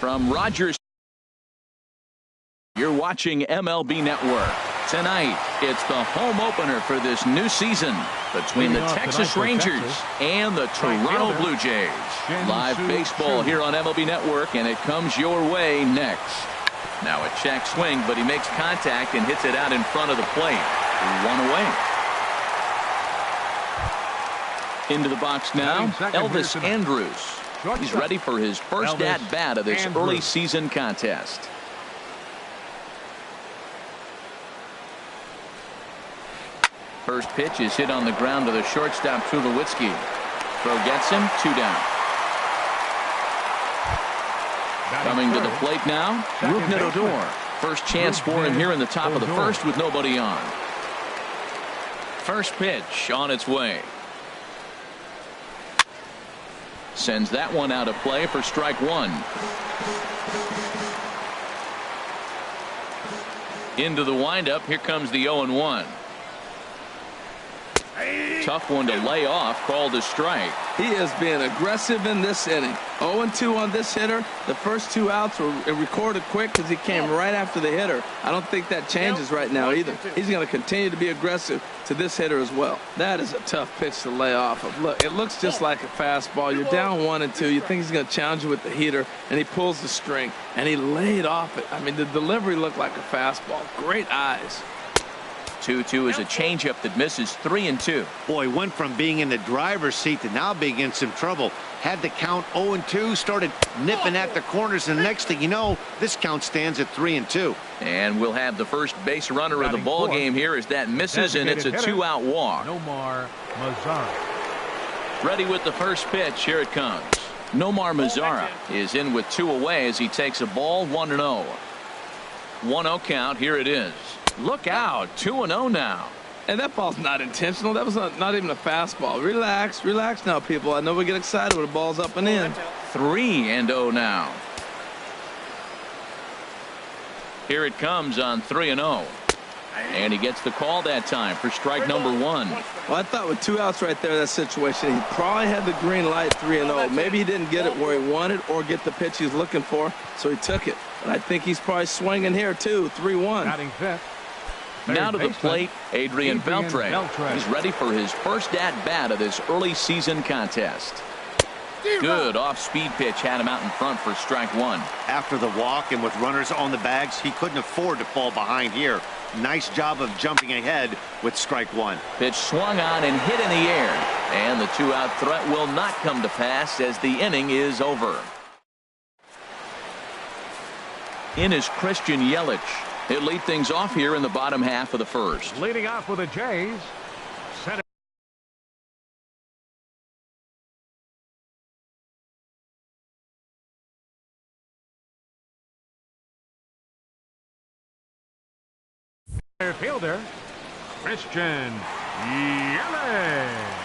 From Rogers, you're watching MLB Network. Tonight, it's the home opener for this new season between the Texas Rangers and the Toronto Blue Jays. Live baseball here on MLB Network, and it comes your way next. Now a check swing, but he makes contact and hits it out in front of the plate. 1 away. Into the box now, Elvis Andrus. He's ready for his first at-bat of this early season contest. First pitch is hit on the ground to the shortstop, Tulowitzki. Throw gets him, 2 down. Coming to the plate now, Rougned Odor. First chance for him here in the top of the first with nobody on. First pitch on its way. Sends that one out of play for strike 1. Into the windup, here comes the 0-1. Tough one to lay off, called a strike. He is being aggressive in this inning. 0-2 on this hitter. The first 2 outs were recorded quick because he came right after the hitter. I don't think that changes right now either. He's going to continue to be aggressive to this hitter as well. That is a tough pitch to lay off of. Look, it looks just like a fastball. You're down 1-2. You think he's going to challenge you with the heater, and he pulls the string, and he laid off it. I mean, the delivery looked like a fastball. Great eyes. 2-2 is a changeup that misses. 3-2. Boy, went from being in the driver's seat to now being in some trouble. Had the count 0-2, started nipping at the corners, and the next thing you know, this count stands at 3-2. And we'll have the first base runner of the ball game here as that misses, and it's a 2-out walk. Nomar Mazara. Ready with the first pitch. Here it comes. Nomar Mazara is in with 2 away as he takes a ball. 1-0. 1-0 count. Here it is. Look out. 2-0 now. And that ball's not intentional. That was not even a fastball. Relax. Relax now, people. I know we get excited when the ball's up and in. 3-0 now. Here it comes on 3-0. And he gets the call that time for strike number 1. Well, I thought with 2 outs right there, that situation, he probably had the green light 3-0. Maybe he didn't get it where he wanted or get the pitch he's looking for, so he took it. But I think he's probably swinging here, too. 3-1. Batting fifth. Now to the plate, Adrian Beltre. He's ready for his first at-bat of this early season contest. Good off-speed pitch had him out in front for strike 1. After the walk and with runners on the bags, he couldn't afford to fall behind here. Nice job of jumping ahead with strike 1. Pitch swung on and hit in the air. And the 2-out threat will not come to pass as the inning is over. In is Christian Yelich. He'll lead things off here in the bottom half of the first. Leading off with the Jays. Center. Fielder Christian Yelich.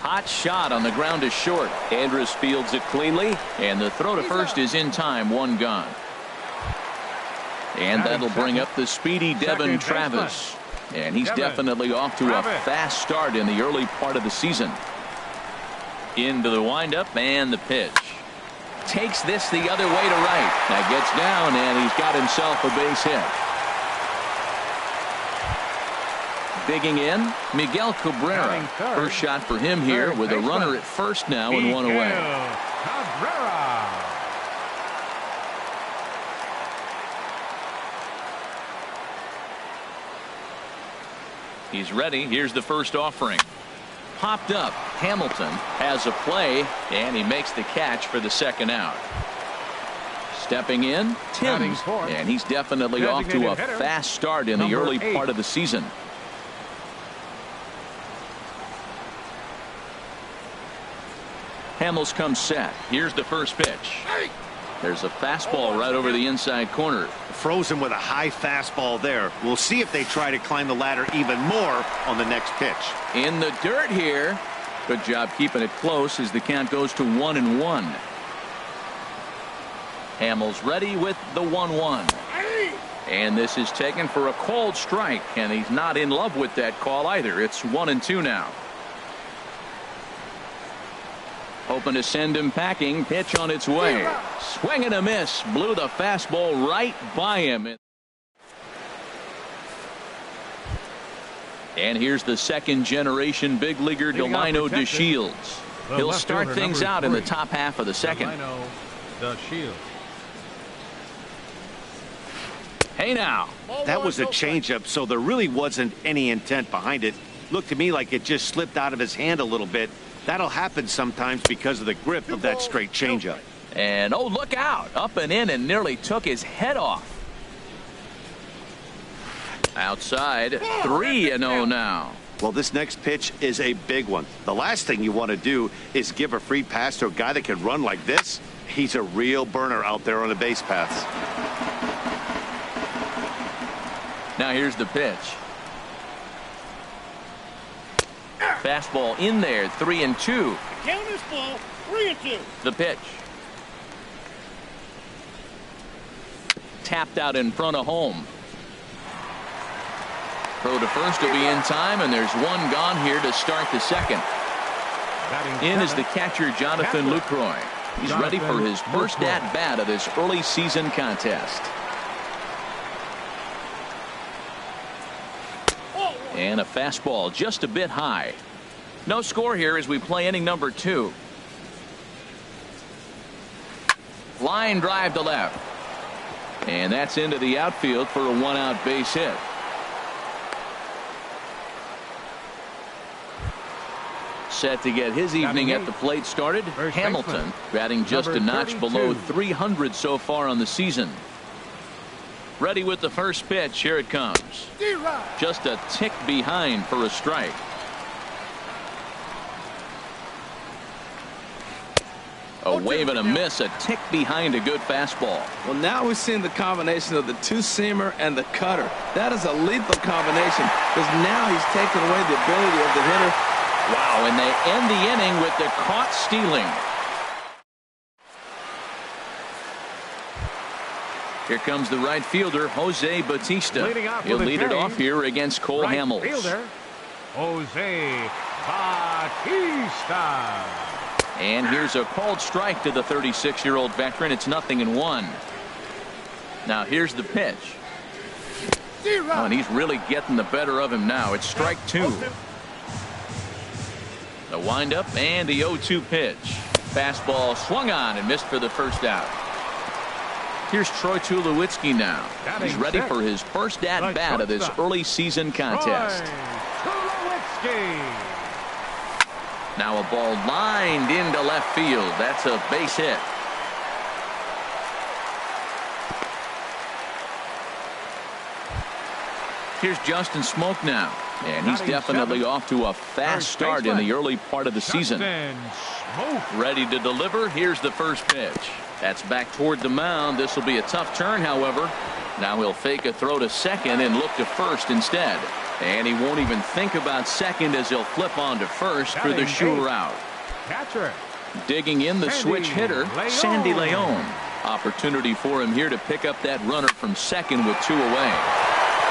Hot shot on the ground is short. Andrus fields it cleanly, and the throw to first is in time. 1 gone. And that'll bring up the speedy Devin Travis. And he's definitely off to a fast start in the early part of the season. Into the windup and the pitch. Takes this the other way to right. Now gets down, and he's got himself a base hit. Digging in, Miguel Cabrera. First shot for him here with a runner at first now and 1 away. Cabrera. He's ready. Here's the first offering. Popped up. Hamilton has a play, and he makes the catch for the 2nd out. Stepping in, Timms, and he's definitely off to a fast start in the early part of the season. Hamels comes set. Here's the first pitch. There's a fastball right over the inside corner. Frozen with a high fastball there. We'll see if they try to climb the ladder even more on the next pitch. In the dirt here. Good job keeping it close as the count goes to 1-1. Hamels ready with the 1-1. And this is taken for a cold strike, and he's not in love with that call either. It's 1-2 now. Hoping to send him packing. Pitch on its way. Swing and a miss. Blew the fastball right by him. And here's the second-generation big leaguer, Delino DeShields. He'll start things out in the top half of the second. DeShields. Hey now. That was a changeup, so there really wasn't any intent behind it. Looked to me like it just slipped out of his hand a little bit. That'll happen sometimes because of the grip of that straight changeup. And oh, look out. Up and in and nearly took his head off. Outside, 3-0 now. Well, this next pitch is a big one. The last thing you want to do is give a free pass to a guy that can run like this. He's a real burner out there on the base paths. Now here's the pitch. Fastball in there, 3-2. Count is full, 3-2. The pitch. Tapped out in front of home. Throw to first will be in time, and there's one gone here to start the second. In is the catcher, Jonathan Lucroy. He's ready for his first at-bat of this early season contest. And a fastball just a bit high. No score here as we play inning number 2. Line drive to left. And that's into the outfield for a one-out base hit. Set to get his evening at the plate started. Hamilton batting just a notch below 300 so far on the season. Ready with the first pitch. Here it comes. Just a tick behind for a strike. A wave and a miss. A tick behind a good fastball. Well, now we're seeing the combination of the two-seamer and the cutter. That is a lethal combination because now he's taken away the ability of the hitter. Wow, and they end the inning with the caught stealing. Here comes the right fielder, Jose Bautista. He'll lead it off here against Cole Hamels. Fielder, Jose Bautista. And here's a called strike to the 36-year-old veteran. It's 0-1. Now here's the pitch. Oh, and he's really getting the better of him now. It's strike 2. The windup and the 0-2 pitch. Fastball swung on and missed for the first out. Here's Troy Tulowitzki now. He's ready for his first at-bat of this early season contest. Now a ball lined into left field. That's a base hit. Here's Justin Smoke now. And he's definitely off to a fast start in the early part of the season. Ready to deliver. Here's the first pitch. That's back toward the mound. This will be a tough turn, however. Now he'll fake a throw to second and look to first instead. And he won't even think about second as he'll flip on to first for the sure out. Digging in the switch hitter, Sandy Leon. Opportunity for him here to pick up that runner from second with 2 away.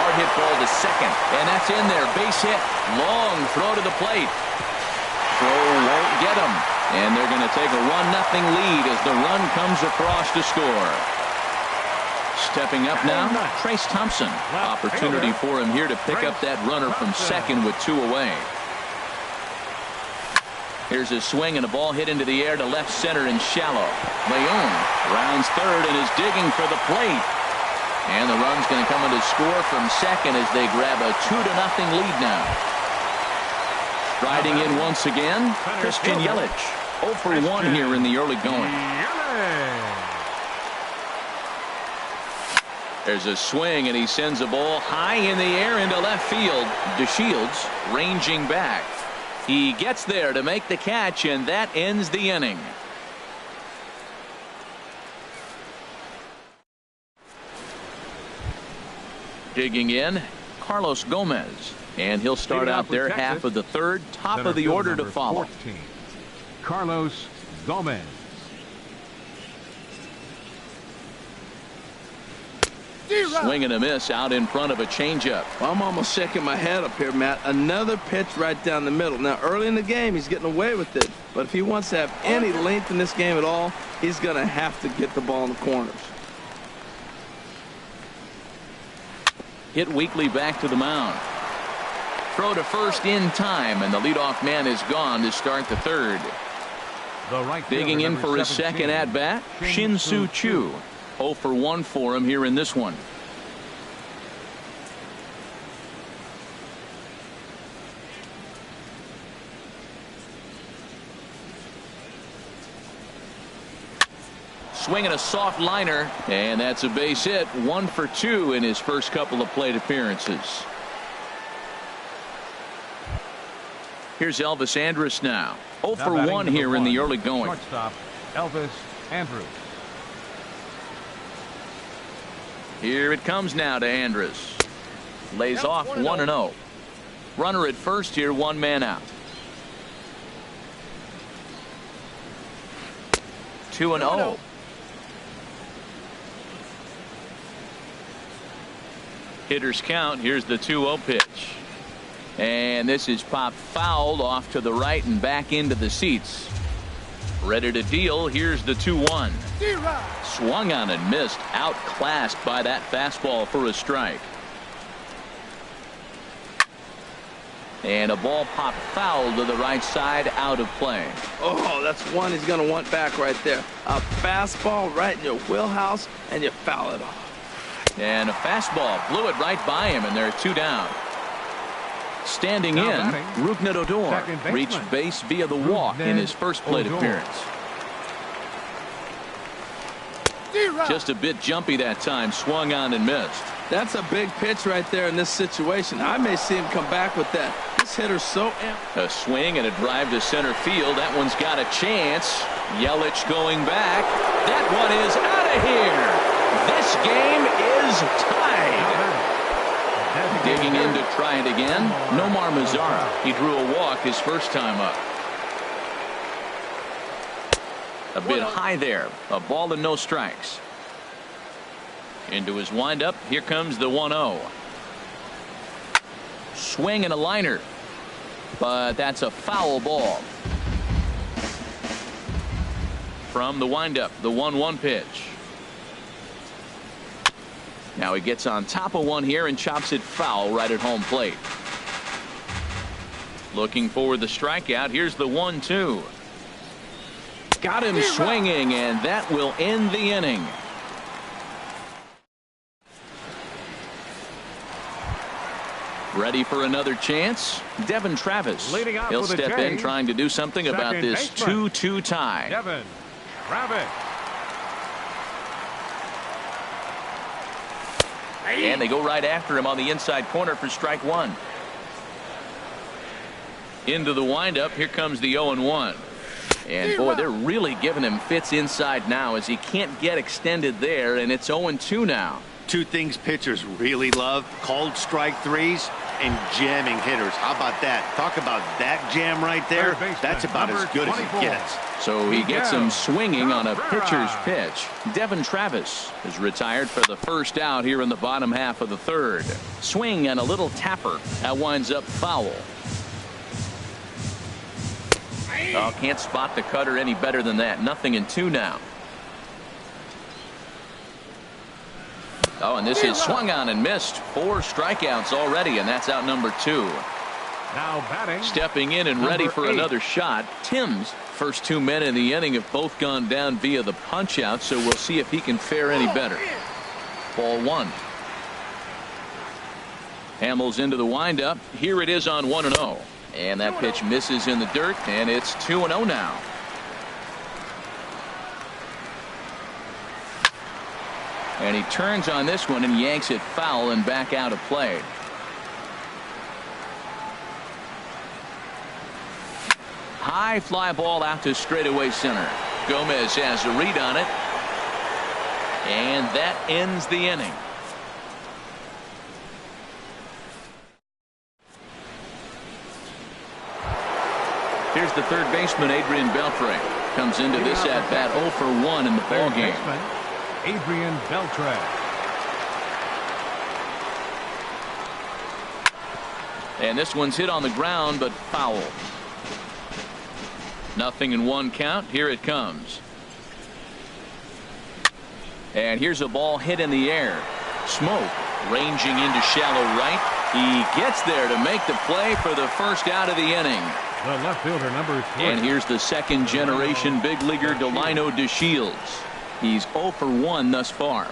Hard hit ball to second, and that's in there. Base hit. Long throw to the plate. Throw won't get him. And they're going to take a 1-0 lead as the run comes across to score. Stepping up now, Trace Thompson. Opportunity for him here to pick up that runner from second with 2 away. Here's a swing and a ball hit into the air to left center and shallow. Leon rounds third and is digging for the plate. And the run's going to come in to score from second as they grab a 2-0 lead now. Striding in once again, Christian Yelich. 0 for 1 here in the early going. There's a swing, and he sends a ball high in the air into left field. DeShields ranging back. He gets there to make the catch, and that ends the inning. Digging in, Carlos Gomez. And he'll start out their half of the third. Top of the order to follow. 14, Carlos Gomez. Swing and a miss out in front of a changeup. Well, I'm almost shaking my head up here, Matt. Another pitch right down the middle. Now, early in the game, he's getting away with it. But if he wants to have any length in this game at all, he's going to have to get the ball in the corners. Hit weakly back to the mound. Throw to first in time, and the leadoff man is gone to start the third. The right Digging in fielder, for his 17, second at-bat, Shin-Soo Choo. 0 for 1 for him here in this one. Swinging a soft liner, and that's a base hit. 1 for 2 in his first couple of plate appearances. Here's Elvis Andrus now. 0 for 1 here in the early going. Shortstop, Elvis Andrus. Here it comes now to Andrus. Lays off 1-0. Runner at first here, 1 man out. 2-0. Hitters count. Here's the 2-0 pitch. And this is popped fouled off to the right and back into the seats. Ready to deal. Here's the 2-1. Swung on and missed. Outclassed by that fastball for a strike. And a ball popped foul to the right side, out of play. Oh, that's one he's going to want back right there. A fastball right in your wheelhouse, and you foul it off. And a fastball blew it right by him, and there are 2 down. Standing in, Rougned Odor reached base via the walk in his first plate appearance. Just a bit jumpy that time. Swung on and missed. That's a big pitch right there in this situation. I may see him come back with that. This hitter's so amped. A swing and a drive to center field. That one's got a chance. Yelich going back. That one is out of here. This game is tied. Digging in to try it again, Nomar Mazara. He drew a walk his first time up. A bit high there. A ball and no strikes. Into his windup. Here comes the 1-0. Swing and a liner. But that's a foul ball. From the windup, the 1-1 pitch. Now he gets on top of one here and chops it foul right at home plate. Looking for the strikeout. Here's the 1-2. Got him swinging, and that will end the inning. Ready for another chance? Devin Travis. He'll step in trying to do something about this 2-2 tie. Devin Travis. And they go right after him on the inside corner for strike 1. Into the windup. Here comes the 0-1. And boy, they're really giving him fits inside now as he can't get extended there, and it's 0-2 now. 2 things pitchers really love: cold strike threes and jamming hitters. How about that? Talk about that jam right there. That's about as good as it gets. So he gets him swinging on a pitcher's pitch. Devin Travis is retired for the first out here in the bottom half of the third. Swing and a little tapper. That winds up foul. Oh, can't spot the cutter any better than that. 0-2 now. Oh, and this is swung on and missed. 4 strikeouts already, and that's out number 2. Now batting. Stepping in and ready for another shot. Tim's first 2 men in the inning have both gone down via the punch out, so we'll see if he can fare any better. Ball 1. Hamels into the windup. Here it is on 1-0. And that pitch misses in the dirt, and it's 2-0 now. And he turns on this one and yanks it foul and back out of play. High fly ball out to straightaway center. Gomez has a read on it. And that ends the inning. Here's the third baseman, Adrian Beltre. Comes into this at bat 0 for 1 in the ball game. Adrian Beltre. And this one's hit on the ground, but foul. 0-1 count. Here it comes. And here's a ball hit in the air. Smoke ranging into shallow right. He gets there to make the play for the first out of the inning. The left fielder, number 3. And here's the second generation big leaguer Delino DeShields. He's 0 for 1 thus far.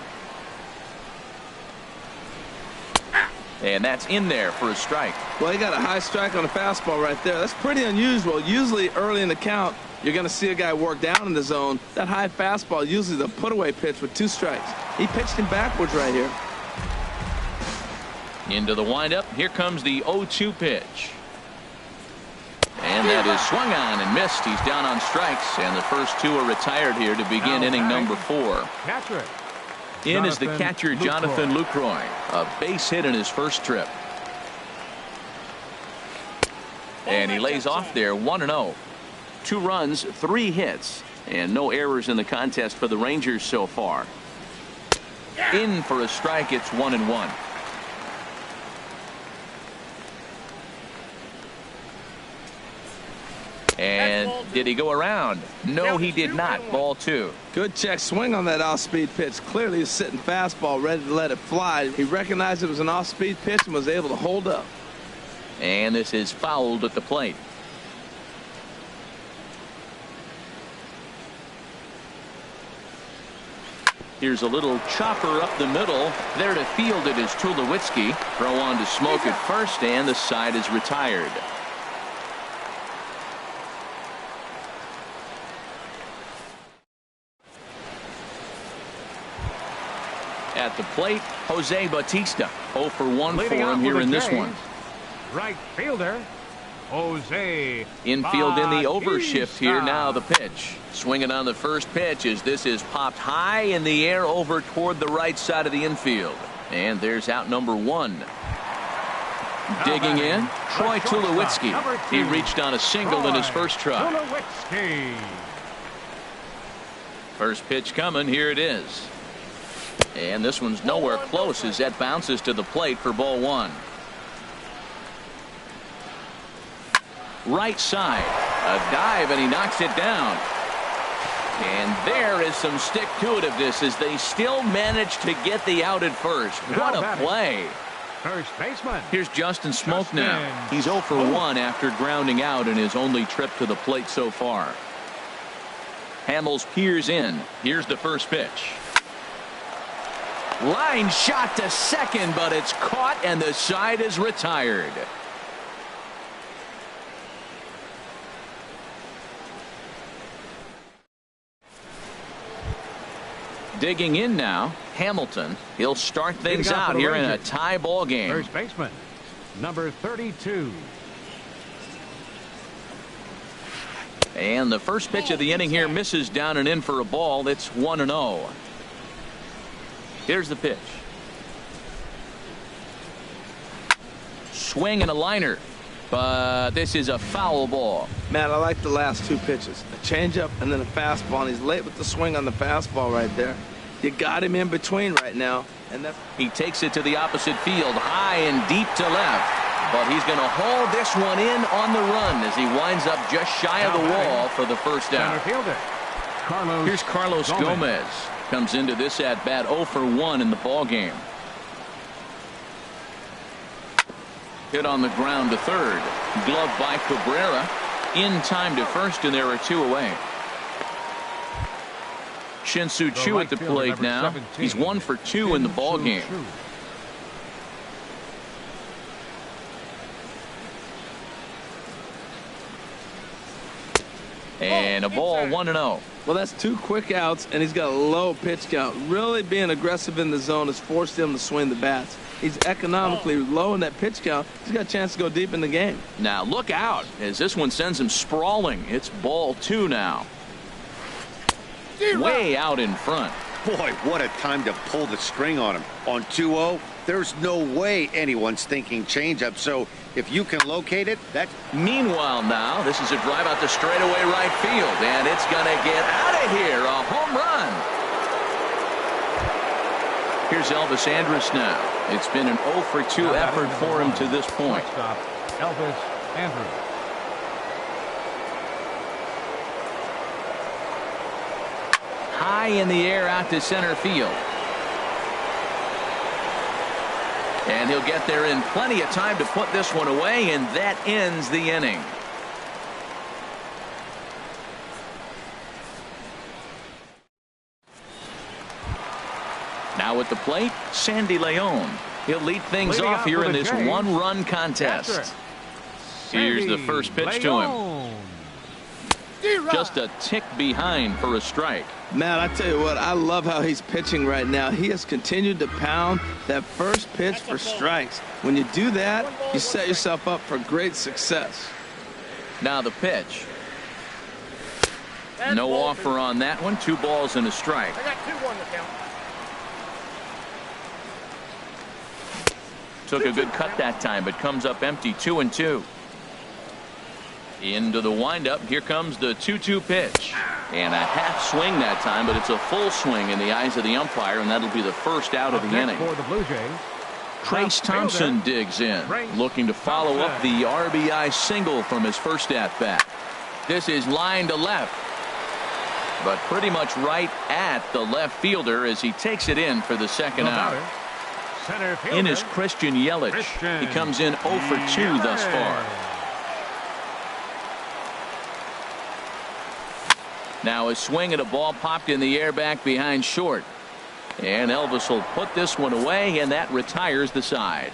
And that's in there for a strike. Well, he got a high strike on a fastball right there. That's pretty unusual. Usually early in the count, you're going to see a guy work down in the zone. That high fastball, usually the put-away pitch with 2 strikes. He pitched him backwards right here. Into the windup. Here comes the 0-2 pitch. And that is swung on and missed. He's down on strikes, and the first 2 are retired here to begin inning number 4. Catcher. In is the catcher, Jonathan Lucroy. A base hit in his first trip. And he lays off there 1-0. 2 runs, 3 hits, and no errors in the contest for the Rangers so far. In for a strike. It's 1-1. And did he go around? No, he did not. Ball 2. Good check swing on that off-speed pitch. Clearly a sitting fastball ready to let it fly. He recognized it was an off-speed pitch and was able to hold up. And this is fouled at the plate. Here's a little chopper up the middle. There to field it is Tulowitzki. Throw on to Smoke at first, and the side is retired. At the plate, Jose Bautista. 0 for 1 for him here in this one. Right fielder, Jose. Infield in the overshift here. Bautista. Now the pitch. Swinging on the first pitch as this is popped high in the air over toward the right side of the infield. And there's out number 1. Digging in, Troy Tulowitzki. He reached on a single in his first try. Tulowitzki. First pitch coming. Here it is. And this one's nowhere close as that bounces to the plate for ball 1. Right side. A dive, and he knocks it down. And there is some stick-to-itiveness as they still manage to get the out at first. What a play. First baseman. Here's Justin Smoke now. He's 0 for 1 after grounding out in his only trip to the plate so far. Hamels peers in. Here's the first pitch. Line shot to second, but it's caught, and the side is retired. Digging in now, Hamilton. He'll start things out here in a tie ball game. First baseman, number 32. And the first pitch of the inning here misses down and in for a ball. It's 1-0. Here's the pitch. Swing and a liner. But this is a foul ball. Matt, I like the last 2 pitches. A changeup and then a fastball. And he's late with the swing on the fastball right there. You got him in between right now. And that's... He takes it to the opposite field, high and deep to left. But he's going to haul this one in on the run as he winds up just shy of the wall for the first out. Here's Carlos Gomez. Comes into this at bat 0 for 1 in the ball game. Hit on the ground to third. Glove by Cabrera. In time to first, and there are 2 away. Shin-Soo Choo at the plate now. He's 1 for 2 in the ball game. And a ball 1-0. Well, that's 2 quick outs, and he's got a low pitch count. Really being aggressive in the zone has forced him to swing the bats. He's economically low in that pitch count. He's got a chance to go deep in the game. Now look out as this one sends him sprawling. It's ball 2 now. Way out in front. Boy, what a time to pull the string on him. On 2-0, there's no way anyone's thinking changeup. So if you can locate it, that's... Meanwhile now, this is a drive out to straightaway right field, and it's going to get out of here. A home run. Here's Elvis Andrus now. It's been an 0 for 2 effort for him to this point. Elvis Andrews. High in the air out to center field. And he'll get there in plenty of time to put this one away, and that ends the inning. Now at the plate, Sandy Leon. He'll lead things Leading off off here for in the this Jays, one-run contest. catcher, Here's the Sandy first pitch to him. Leon. Just a tick behind for a strike. Man, I tell you what, I love how he's pitching right now. He has continued to pound that first pitch for strikes. When you do that, you set yourself up for great success. Now the pitch. No offer on that one. 2 balls and a strike. I got 2-1 to count. Took a good cut that time, but comes up empty. 2-2. Into the windup. Here comes the 2-2 pitch. And a half swing that time, but it's a full swing in the eyes of the umpire, and that'll be the first out of the Next inning. for the Blue Jays, Trace Thompson digs in, looking to follow up the RBI single from his first at-bat. This is line to left, but pretty much right at the left fielder as he takes it in for the second out. center fielder, In is Christian Yelich. He comes in 0 for 2 thus far. Now a swing at a ball popped in the air back behind short. And Elvis will put this one away, and that retires the side.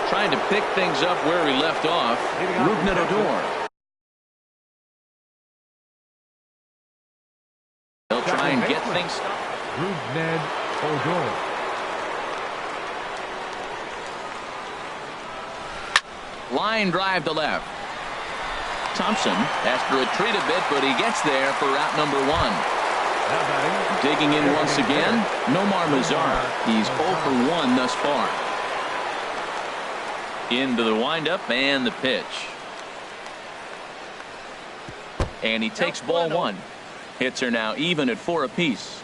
Trying to pick things up where he left off. Rougned Odor. They'll try and get things started. Rougned Odor. Line drive to left. Thompson has to retreat a bit, but he gets there for out number 1. Now batting, Digging in once again, Nomar Mazara. He's 0 for 1 thus far. Into the windup and the pitch. And he takes ball 1. Hits are now even at 4 apiece.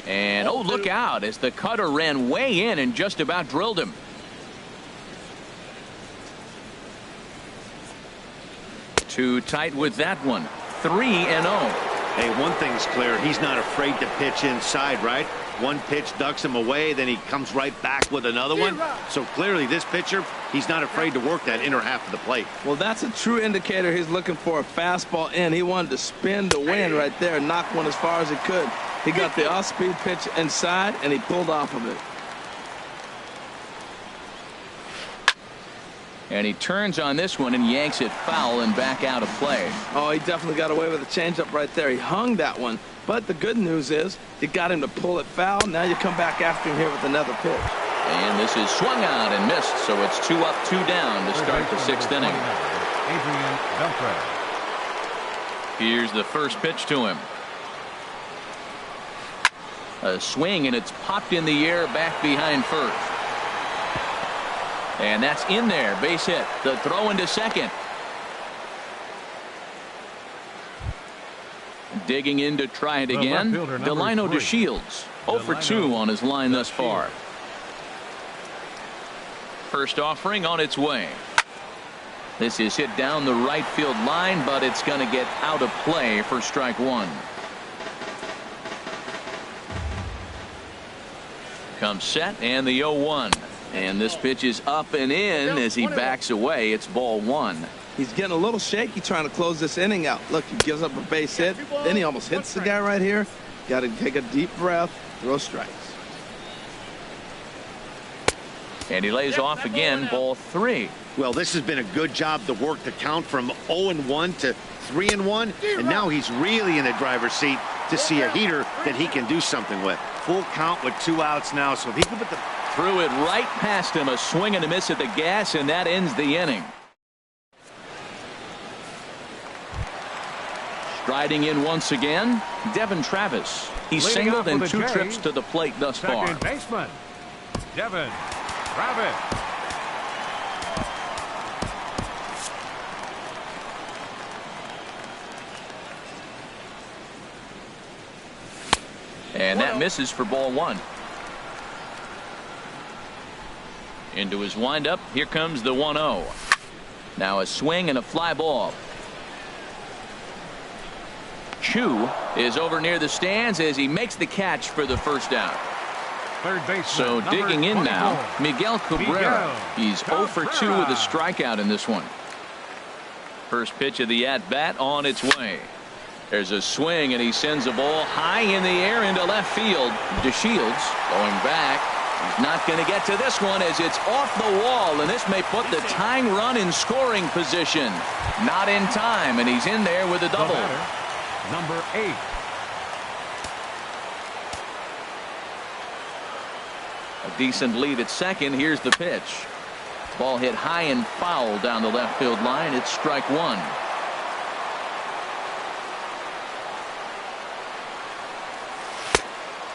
And oh, look out as the cutter ran way in and just about drilled him. Too tight with that one. 3-0. Hey, one thing's clear. He's not afraid to pitch inside, right? One pitch ducks him away, then he comes right back with another one. So clearly this pitcher, he's not afraid to work that inner half of the plate. Well, that's a true indicator he's looking for a fastball in. He wanted to spin to win right there, knock one as far as he could. He got the off-speed pitch inside, and he pulled off of it. And he turns on this one and yanks it foul and back out of play. Oh, he definitely got away with a changeup right there. He hung that one. But the good news is you got him to pull it foul. Now you come back after him here with another pitch. And this is swung out and missed, so it's 2 up, 2 down to start the 6th inning. Adrian Beltre. Here's the first pitch to him. A swing, and it's popped in the air back behind first. And that's in there. Base hit. The throw into second. Digging in to try it again. Delino DeShields. 0 for 2 on his line thus far. First offering on its way. This is hit down the right field line, but it's going to get out of play for strike 1. Comes set and the 0-1. And this pitch is up and in as he backs away. It's ball 1. He's getting a little shaky trying to close this inning out. Look, he gives up a base hit. Then he almost hits the guy right here. Got to take a deep breath, throw strikes. And he lays off again, ball 3. Well, this has been a good job to work the count from 0-1 to 3-1. And now he's really in the driver's seat to see a heater that he can do something with. Full count with 2 outs now. So if he can put the... Threw it right past him. A swing and a miss at the gas, and that ends the inning. Striding in once again, Devin Travis. He's Leading singled off in for the 2 Jays, trips to the plate thus far. Second baseman, Devin Travis. And that misses for ball one. Into his windup. Here comes the 1-0. Now a swing and a fly ball. Chu is over near the stands as he makes the catch for the first out. Third base. So digging in now, Miguel Cabrera. He's 0 for 2 with a strikeout in this one. First pitch of the at-bat on its way. There's a swing and he sends a ball high in the air into left field. DeShields going back. He's not going to get to this one as it's off the wall, and this may put the tying run in scoring position. Not in time, and he's in there with a double. Number 8. A decent lead at second. Here's the pitch. Ball hit high and foul down the left field line. It's strike one.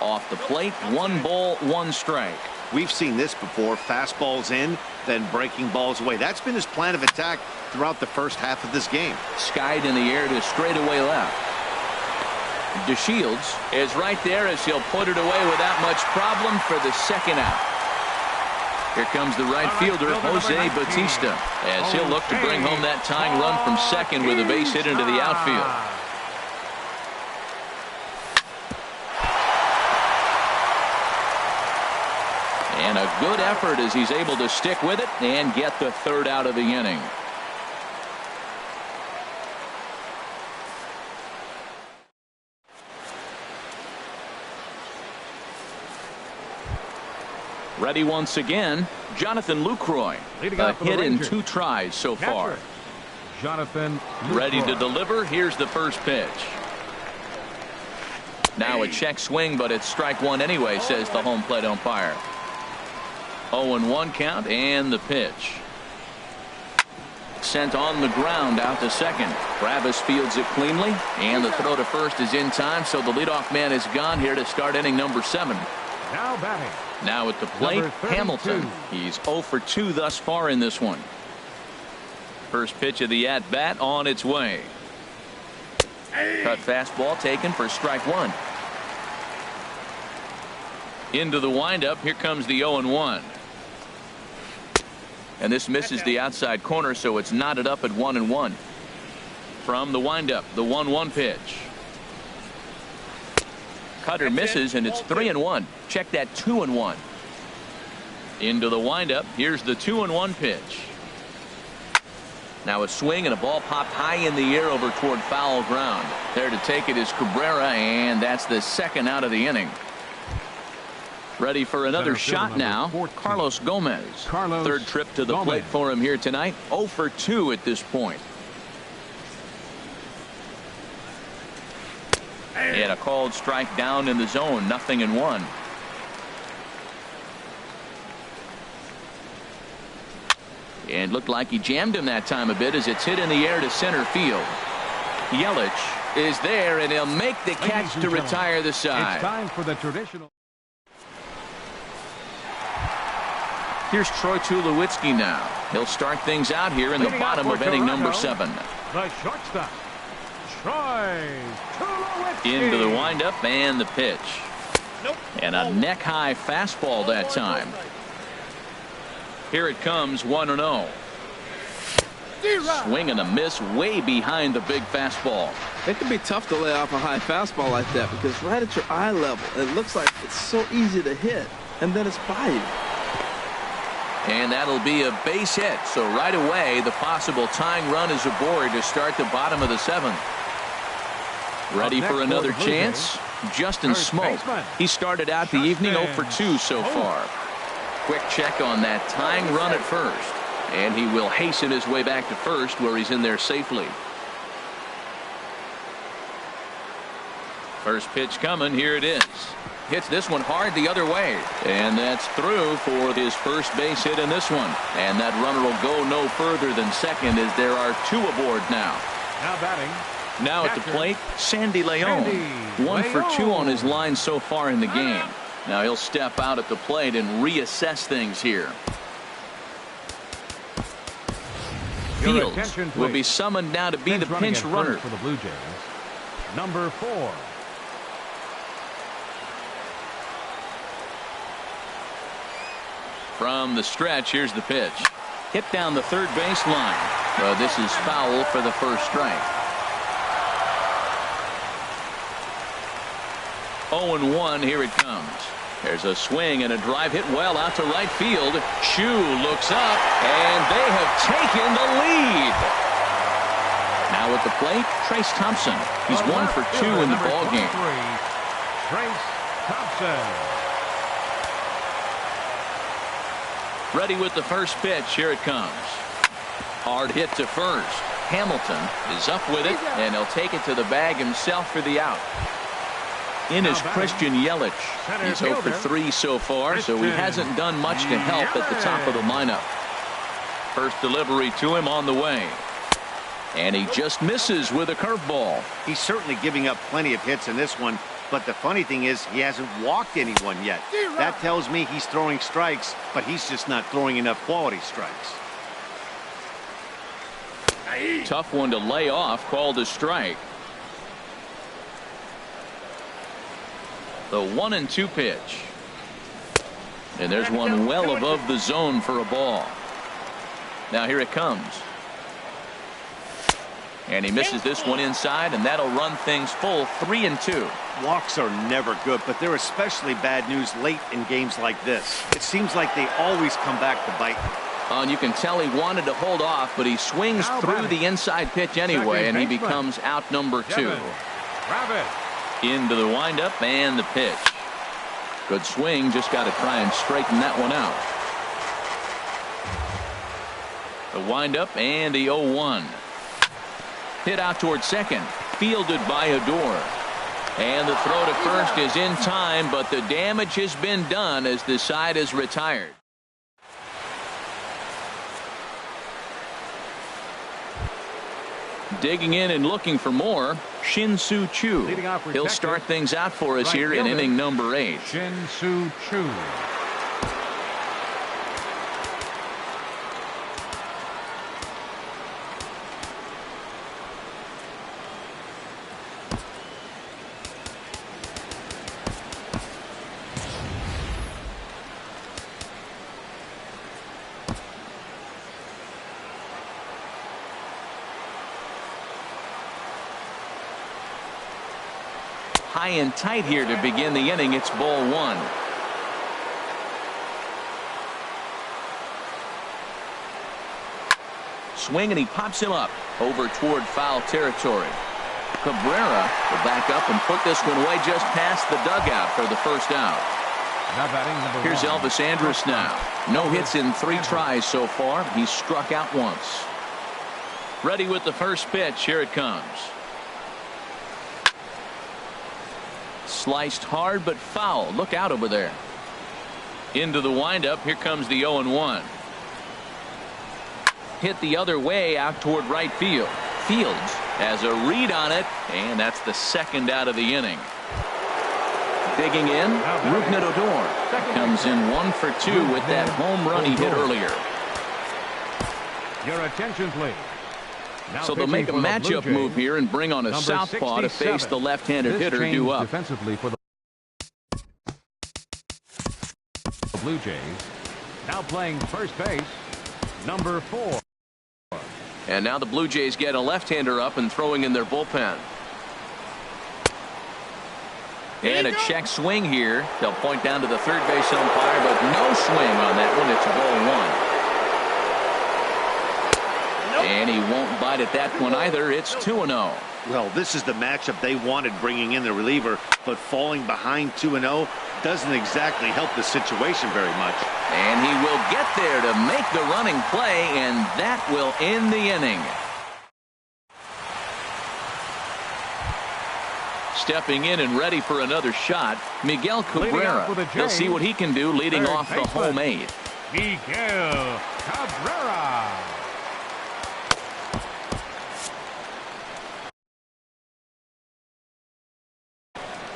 Off the plate, 1 ball, 1 strike. We've seen this before. Fastballs in, then breaking balls away. That's been his plan of attack throughout the first half of this game. Skied in the air to straightaway left. DeShields is right there as he'll put it away without much problem for the second out. Here comes the right fielder, Jose Bautista, as he'll look to bring home that tying run from second with a base hit into the outfield. And a good effort as he's able to stick with it and get the third out of the inning. Ready once again, Jonathan Lucroy. A hit in 2 tries so far. Jonathan Lucroy. Ready to deliver. Here's the first pitch. Now a check swing, but it's strike one anyway, says the home plate umpire. 0-1 count, and the pitch. Sent on the ground out to second. Travis fields it cleanly, and the throw to first is in time, so the leadoff man is gone here to start inning number 7. Now batting. Now at the plate, Hamilton. He's 0 for 2 thus far in this one. First pitch of the at-bat on its way. Cut fastball taken for strike one. Into the windup. Here comes the 0-1. And this misses the outside corner, so it's knotted up at 1-1. From the windup, the 1-1 pitch. Cutter misses, and it's 3-1. Check that 2-1. Into the windup. Here's the 2-1 pitch. Now a swing and a ball popped high in the air over toward foul ground. There to take it is Cabrera, and that's the second out of the inning. Ready for another shot now. 14. Carlos Gomez. Third trip to the plate for him here tonight. 0 for 2 at this point. And a called strike down in the zone. 0-1. And looked like he jammed him that time a bit as it's hit in the air to center field. Yelich is there, and he'll make the catch to retire the side. It's time for the traditional. Here's Troy Tulowitzki now. He'll start things out here in the bottom of inning number 7. The shortstop, Troy Tulowitzki. Into the windup and the pitch. Nope. And a neck-high fastball that time. Here it comes, 1-0. Swing and a miss way behind the big fastball. It can be tough to lay off a high fastball like that because right at your eye level, it looks like it's so easy to hit, and then it's by you. And that'll be a base hit. So right away, the possible tying run is aboard to start the bottom of the 7th. Ready for another chance? Justin Smoke. He started out the evening 0 for 2 so far. Quick check on that tying run at first. And he will hasten his way back to first where he's in there safely. First pitch coming. Here it is. Hits this one hard the other way. And that's through for his first base hit in this one. And that runner will go no further than second as there are 2 aboard now. Now batting. Now at the plate, Sandy Leon. 1 for 2 on his line so far in the game. Now he'll step out at the plate and reassess things here. Fields will be summoned now to be the pinch runner. For the Blue Jays, number 4. From the stretch, here's the pitch. Hit down the third baseline. This is foul for the first strike. 0-1, here it comes. There's a swing and a drive hit well out to right field. Chu looks up, and they have taken the lead. Now at the plate, Trace Thompson. He's 1 for 2 in the ballgame. Trace Thompson. Ready with the first pitch. Here it comes. Hard hit to first. Hamilton is up with it, and he'll take it to the bag himself for the out. In is Christian Yelich. He's 0 for 3 so far, so he hasn't done much to help at the top of the lineup. First delivery to him on the way. And he just misses with a curveball. He's certainly giving up plenty of hits in this one, but the funny thing is he hasn't walked anyone yet. That tells me he's throwing strikes, but he's just not throwing enough quality strikes. Tough one to lay off, called a strike. The 1-2 pitch. And there's one well above the zone for a ball. Now here it comes. And he misses this one inside, and that'll run things full 3-2. Walks are never good, but they're especially bad news late in games like this. It seems like they always come back to bite. And you can tell he wanted to hold off, but he swings through the inside pitch anyway, and he becomes out number 2. Into the windup and the pitch. Good swing, just got to try and straighten that one out. The windup and the 0-1. Hit out toward second, fielded by Adore. And the throw to first is in time, but the damage has been done as the side is retired. Digging in and looking for more, Shin-Soo Choo. He'll start things out for us here in inning number 8. Shin-Soo Choo. High and tight here to begin the inning. It's ball 1. Swing, and he pops him up over toward foul territory. Cabrera will back up and put this one away just past the dugout for the first out. Here's Elvis Andrus now. No hits in 3 tries so far. He's struck out once. Ready with the first pitch. Here it comes. Sliced hard but foul. Look out over there. Into the windup. Here comes the 0-1. Hit the other way out toward right field. Fields has a read on it, and that's the second out of the inning. Digging in, Rougned Odor comes in 1 for 2 with that home run he hit earlier. Your attention, please. So they'll make a matchup move here and bring on a southpaw to face the left-handed hitter due up. Defensively for the Blue Jays. Now playing first base, number 4. And now the Blue Jays get a left-hander up and throwing in their bullpen. And a check swing here. They'll point down to the third base umpire, but no swing on that one. It's a ball 1. And he won't bite at that one either. It's 2-0. Well, this is the matchup they wanted, bringing in the reliever, but falling behind 2-0 doesn't exactly help the situation very much. And he will get there to make the running play, and that will end the inning. Stepping in and ready for another shot, Miguel Cabrera. He'll see what he can do leading off the home 8. Miguel Cabrera.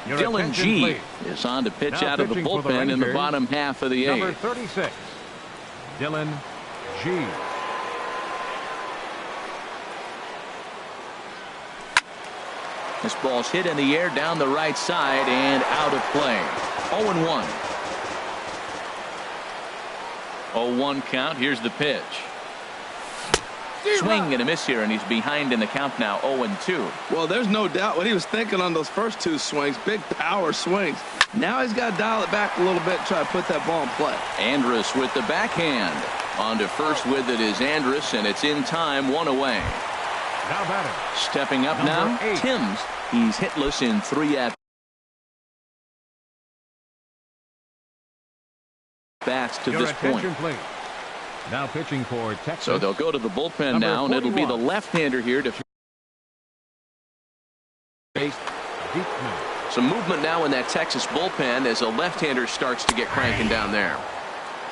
Dylan G is on to pitch out of the bullpen in the bottom half of the 8th. Number 36, Dylan G. This ball's hit in the air down the right side and out of play. 0-1. 0-1 count. Here's the pitch. Swing and a miss here, and he's behind in the count now, 0-2. Well, there's no doubt what he was thinking on those first two swings. Big power swings. Now he's got to dial it back a little bit and try to put that ball in play. Andrus with the backhand. On to first with it is Andrus, and it's in time, 1 away. Now batter. Stepping up now, 8. Timms. He's hitless in 3 at-bats to Your this point. attention, please. Now pitching for Texas. So they'll go to the bullpen Number now, and it'll be the 41. left-hander here to Face Diekman. some movement now in that Texas bullpen as a left-hander starts to get cranking down there.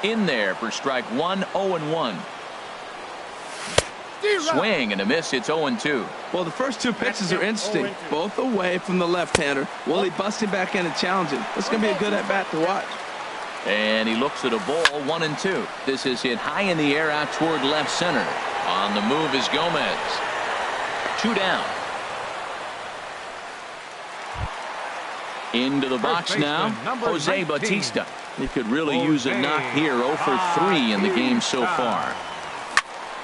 In there for strike 1, 0-1. Swing and a miss. It's 0-2. Well, the first two pitches are interesting. Both away from the left-hander. Will he bust him back in and challenge him? It's going to be a good at-bat to watch. And he looks at a ball, 1-2. This is hit high in the air out toward left center. On the move is Gomez. 2 down. Into the box now, Jose Bautista. He could really use a knock here. 0 for 3 in the game so far.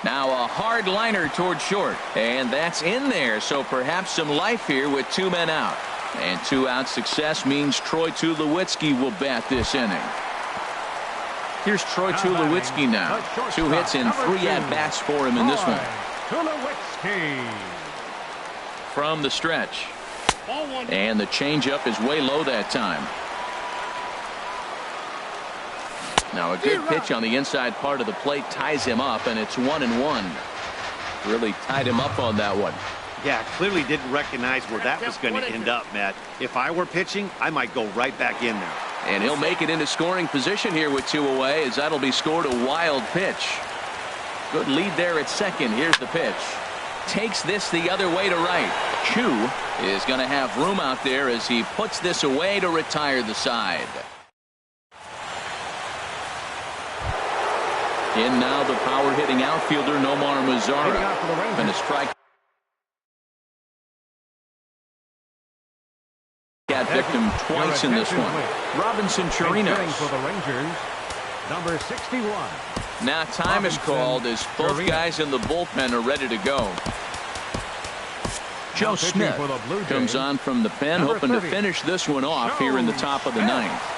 Now a hard liner toward short, and that's in there, so perhaps some life here with 2 men out. And 2-out success means Troy Tulowitzki will bat this inning. Here's Troy Tulowitzki now. 2 hits and 3 at-bats for him in this one. Tulowitzki. From the stretch. And the changeup is way low that time. Now a good pitch on the inside part of the plate ties him up, and it's 1-1. Really tied him up on that one. Yeah, clearly didn't recognize where that was going to end up, Matt. If I were pitching, I might go right back in there. And he'll make it into scoring position here with 2 away, as that'll be scored a wild pitch. Good lead there at second. Here's the pitch. Takes this the other way to right. Chu is going to have room out there as he puts this away to retire the side. In now the power hitting outfielder Nomar Mazara. And a strike. Cat victim twice in this one. Robinson Chirinos. For the Rangers, number 61. Now time is called as both guys in the bullpen are ready to go. Joe Smith comes on from the pen, hoping to finish this one off here in the top of the 9th.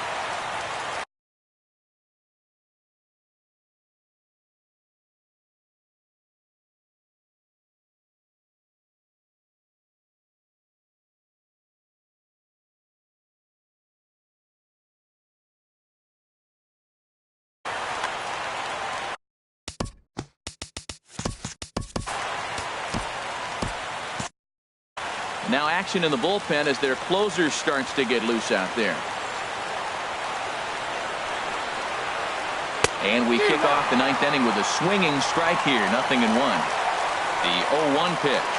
Now action in the bullpen as their closer starts to get loose out there. And we kick off the 9th inning with a swinging strike here. 0-1. The 0-1 pitch.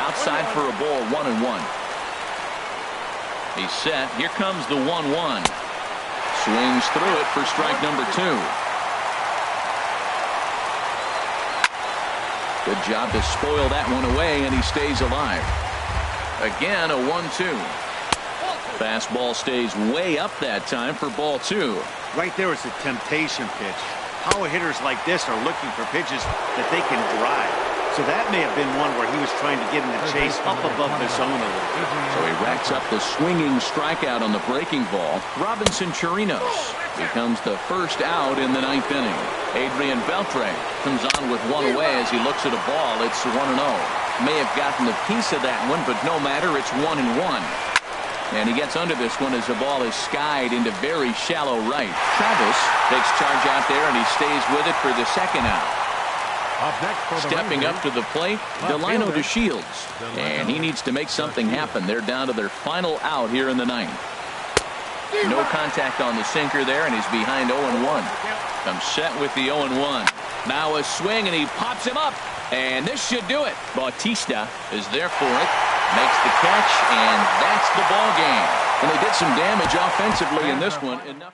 Outside for a ball, 1-1. He's set. Here comes the 1-1. Swings through it for strike number 2. Good job to spoil that one away, and he stays alive. Again, a 1-2. Fastball stays way up that time for ball 2. Right there is a temptation pitch. Power hitters like this are looking for pitches that they can drive. So that may have been one where he was trying to get in the chase up above the zone a little bit. So he racks up the swinging strikeout on the breaking ball. Robinson Chirinos becomes the first out in the 9th inning. Adrian Beltre comes on with 1 away as he looks at a ball. It's 1-0. May have gotten a piece of that one, but no matter, it's 1-1. And he gets under this one as the ball is skied into very shallow right. Travis takes charge out there, and he stays with it for the second out. Stepping up to the plate, Delino DeShields. And he needs to make something happen. They're down to their final out here in the 9th. No contact on the sinker there, and he's behind 0-1. Comes set with the 0-1. Now a swing, and he pops him up. And this should do it. Bautista is there for it. Makes the catch, and that's the ball game. And they did some damage offensively in this one. Enough